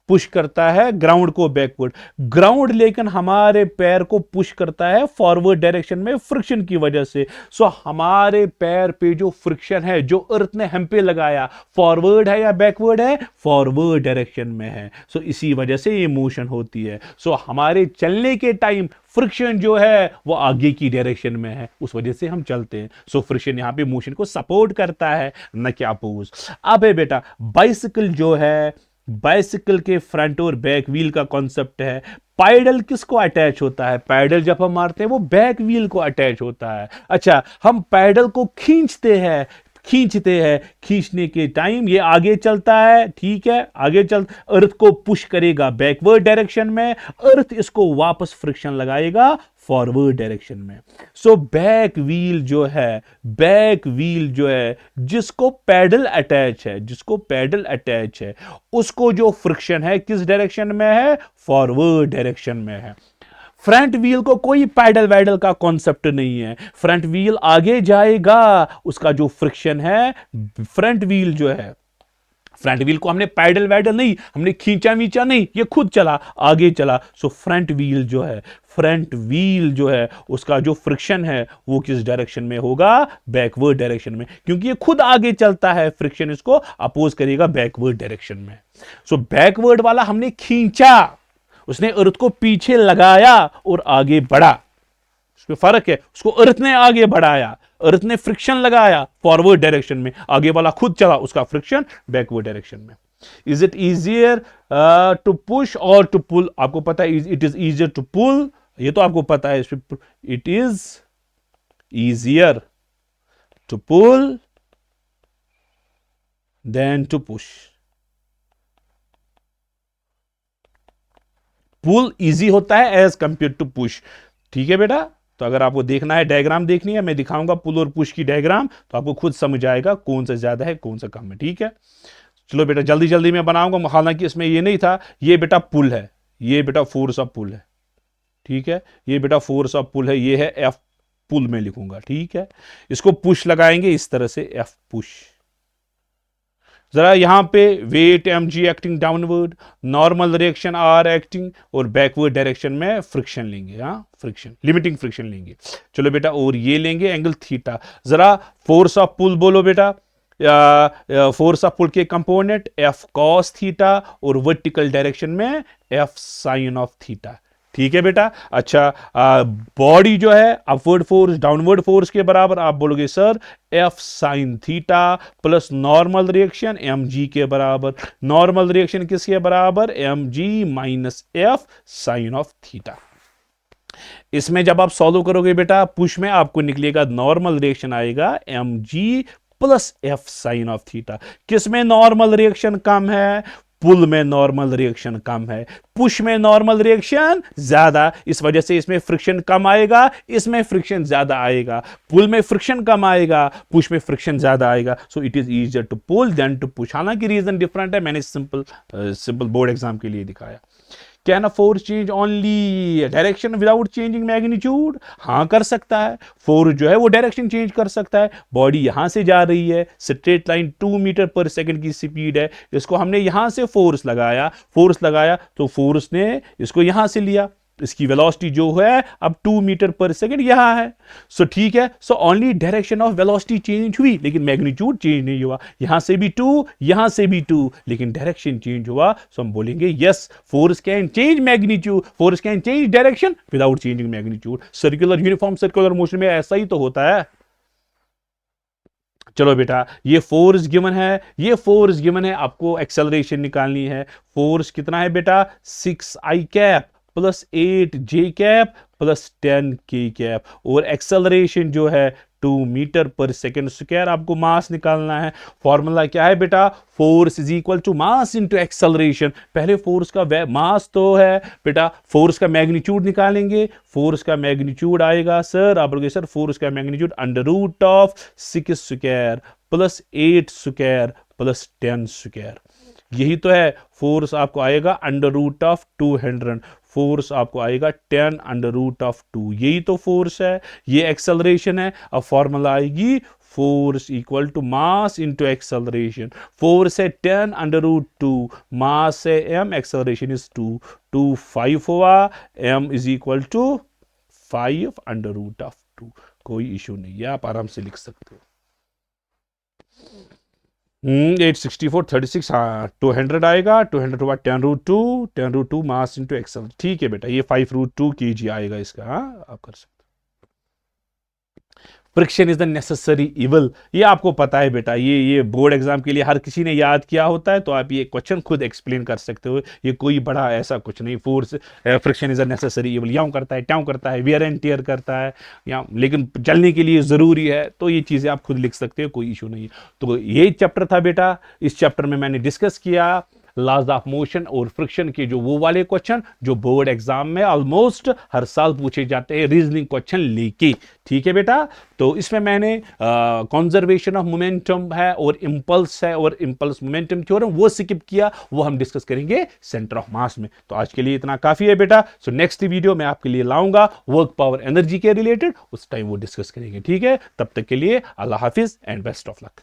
पुश करता है ग्राउंड को बैकवर्ड। ग्राउंड लेकिन हमारे पैर को पुश करता है फॉरवर्ड डायरेक्शन में फ्रिक्शन की वजह से। सो हमारे पैर पे जो फ्रिक्शन है, जो अर्थ ने हम पे लगाया, फॉरवर्ड है या बैकवर्ड है? फॉरवर्ड डायरेक्शन में है। सो इसी वजह से ये मोशन होती है। सो हमारे चलने के टाइम फ्रिक्शन जो है वो आगे की डायरेक्शन में है, उस वजह से हम चलते हैं। सो फ्रिक्शन यहां पे मोशन को सपोर्ट करता है, न कि अपोज। अब है बेटा बाइसिकल जो है, बाइसिकल के फ्रंट और बैक व्हील का कॉन्सेप्ट है। पैडल किसको अटैच होता है? पैडल जब हम मारते हैं वो बैक व्हील को अटैच होता है। अच्छा, हम पैडल को खींचते हैं, खींचते हैं, खींचने के टाइम ये आगे चलता है, ठीक है, आगे चल, अर्थ को पुश करेगा बैकवर्ड डायरेक्शन में, अर्थ इसको वापस फ्रिक्शन लगाएगा फॉरवर्ड डायरेक्शन में। सो बैक व्हील जो है, बैक व्हील जो है जिसको पैडल अटैच है, जिसको पैडल अटैच है, उसको जो फ्रिक्शन है किस डायरेक्शन में है, फॉरवर्ड डायरेक्शन में है। फ्रंट व्हील को कोई पैडल वैडल का कॉन्सेप्ट नहीं है, फ्रंट व्हील आगे जाएगा, उसका जो फ्रिक्शन है, फ्रंट व्हील जो है, फ्रंट व्हील को हमने पैडल वैडल नहीं, हमने खींचा मीचा नहीं, ये खुद चला, आगे चला। सो फ्रंट व्हील जो है, फ्रंट व्हील जो है उसका जो फ्रिक्शन है वो किस डायरेक्शन में होगा, बैकवर्ड डायरेक्शन में, क्योंकि ये खुद आगे चलता है, फ्रिक्शन इसको अपोज करेगा बैकवर्ड डायरेक्शन में। सो बैकवर्ड वाला हमने खींचा, उसने अर्थ को पीछे लगाया और आगे बढ़ा, उसमें फर्क है, उसको अर्थ ने आगे बढ़ाया, अर्थ ने फ्रिक्शन लगाया फॉरवर्ड डायरेक्शन में, आगे वाला खुद चला, उसका फ्रिक्शन बैकवर्ड डायरेक्शन में। Is it easier to push or to pull? आपको पता है it is easier to pull, ये तो आपको पता है, it is easier to pull than to push. Pull easy होता है एज कंपेयर टू पुश, ठीक है बेटा। तो अगर आपको देखना है, डायग्राम देखनी है, मैं दिखाऊंगा पुल और पुश की डायग्राम, तो आपको खुद समझ आएगा कौन सा ज्यादा है कौन सा कम है, ठीक है। चलो बेटा जल्दी जल्दी मैं बनाऊंगा, हालांकि इसमें ये नहीं था, ये बेटा पुल है, ये बेटा फोर्स ऑफ पुल है, ठीक है, ये बेटा फोर्स ऑफ पुल है, ये है एफ पुल में लिखूंगा, ठीक है। इसको पुश लगाएंगे इस तरह से, एफ पुश। जरा यहां पे weight mg acting downward, normal reaction are acting, और बैकवर्ड डायरेक्शन में फ्रिक्शन लेंगे, हाँ फ्रिक्शन, लिमिटिंग फ्रिक्शन लेंगे। चलो बेटा, और ये लेंगे एंगल थीटा। जरा फोर्स ऑफ पुल बोलो बेटा, फोर्स ऑफ पुल के कंपोनेंट एफ कॉस थीटा और वर्टिकल डायरेक्शन में एफ साइन ऑफ थीटा, ठीक है बेटा। अच्छा, बॉडी जो है अपवर्ड फोर्स डाउनवर्ड फोर्स के बराबर, आप बोलोगे sir F sine theta plus normal reaction M G के बराबर, नॉर्मल रिएक्शन किसके बराबर, M G minus F sine of theta. इसमें जब आप सॉल्व करोगे बेटा, पुश में आपको निकलेगा नॉर्मल रिएक्शन आएगा M G plus F sine of theta. किसमें नॉर्मल रिएक्शन कम है, पुल में नॉर्मल रिएक्शन कम है, पुश में नॉर्मल रिएक्शन ज्यादा, इस वजह से इसमें फ्रिक्शन कम आएगा, इसमें फ्रिक्शन ज्यादा आएगा। पुल में फ्रिक्शन कम आएगा, पुश में फ्रिक्शन ज्यादा आएगा। So it is easier to pull than to push. हालांकि रीजन डिफरेंट है, मैंने सिंपल बोर्ड एग्जाम के लिए दिखाया। Can a force change only direction without changing magnitude? हाँ कर सकता है, फोर्स जो है वो डायरेक्शन चेंज कर सकता है। बॉडी यहां से जा रही है, स्ट्रेट लाइन 2 मीटर पर सेकंड की स्पीड है, इसको हमने यहां से फोर्स लगाया तो फोर्स ने इसको यहां से लिया, इसकी वेलोसिटी जो है अब 2 मीटर पर सेकंड यहां है। सो ठीक है, so only direction of velocity change हुई, लेकिन मैग्नीट्यूड चेंज नहीं हुआ। यहां से भी 2, यहां से भी 2, लेकिन डायरेक्शन चेंज हुआ। सो हम बोलेंगे yes, force can change magnitude, force can change direction without changing magnitude. Circular uniform circular motion में ऐसा ही तो होता है। चलो बेटा, ये फोर्स गिवन है, ये फोर्स गिवन है, आपको एक्सेलरेशन निकालनी है। फोर्स कितना है बेटा, 6i cap plus 8j cap plus 10k cap, और एक्सेलरेशन जो है 2 मीटर पर सेकेंड स्क्वायर। आपको मास निकालना है। फॉर्मूला क्या है बेटा, force is equal to mass into acceleration. पहले फोर्स का मास तो है बेटा, फोर्स का मैग्नीट्यूड निकालेंगे। फोर्स का मैग्नीट्यूड आएगा सर, आप बोलोगे सर फोर्स का magnitude under root of 6 square plus 8 square plus 10 square. यही तो है, फोर्स आपको आएगा अंडर रूट ऑफ 200, फोर्स आपको आएगा 10 अंडर रूट ऑफ 2, यही तो फोर्स है, ये एक्सेलरेशन है। अब फॉर्मूला आएगी force equal to mass into acceleration. Force है 10 अंडर रूट 2, मास है m, एक्सेलरेशन इज 2, 2 5 हुआ, m is equal to 5 under root of 2। कोई इशू नहीं है, आप आराम से लिख सकते हो। 864 36, हाँ 200 आएगा, 200 हुआ 10 root 2, 10 root 2 mass into accel, ठीक है बेटा, ये 5 रूट 2 kg आएगा इसका, हाँ आप कर सकते friction is the necessary evil. ये आपको पता है बेटा, ये बोर्ड एग्जाम के लिए हर किसी ने याद किया होता है, तो आप ये क्वेश्चन खुद एक्सप्लेन कर सकते हो। ये कोई बड़ा ऐसा कुछ नहीं, force friction is a necessary evil, यूं करता है, ट्यां करता है, वियर एंड टियर करता है, या लेकिन चलने के लिए ज़रूरी है। तो ये चीज़ें आप खुद लिख सकते हो, कोई इशू नहीं है। तो ये चैप्टर था बेटा। इस चैप्टर में मैंने डिस्कस किया लॉज ऑफ मोशन और फ्रिक्शन के जो वो वाले क्वेश्चन जो बोर्ड एग्जाम में ऑलमोस्ट हर साल पूछे जाते हैं, रीजनिंग क्वेश्चन लेके। ठीक है बेटा। तो इसमें मैंने कंजर्वेशन ऑफ मोमेंटम है और इंपल्स है और इंपल्स मोमेंटम थ्योरम वो स्किप किया, वो हम डिस्कस करेंगे सेंटर ऑफ मास में। तो आज के लिए इतना काफी है बेटा। सो नेक्स्ट वीडियो मैं आपके लिए लाऊंगा वर्क पावर एनर्जी के रिलेटेड, उस टाइम वो डिस्कस करेंगे। ठीक है, तब तक के लिए अल्लाह हाफिज एंड बेस्ट ऑफ लक।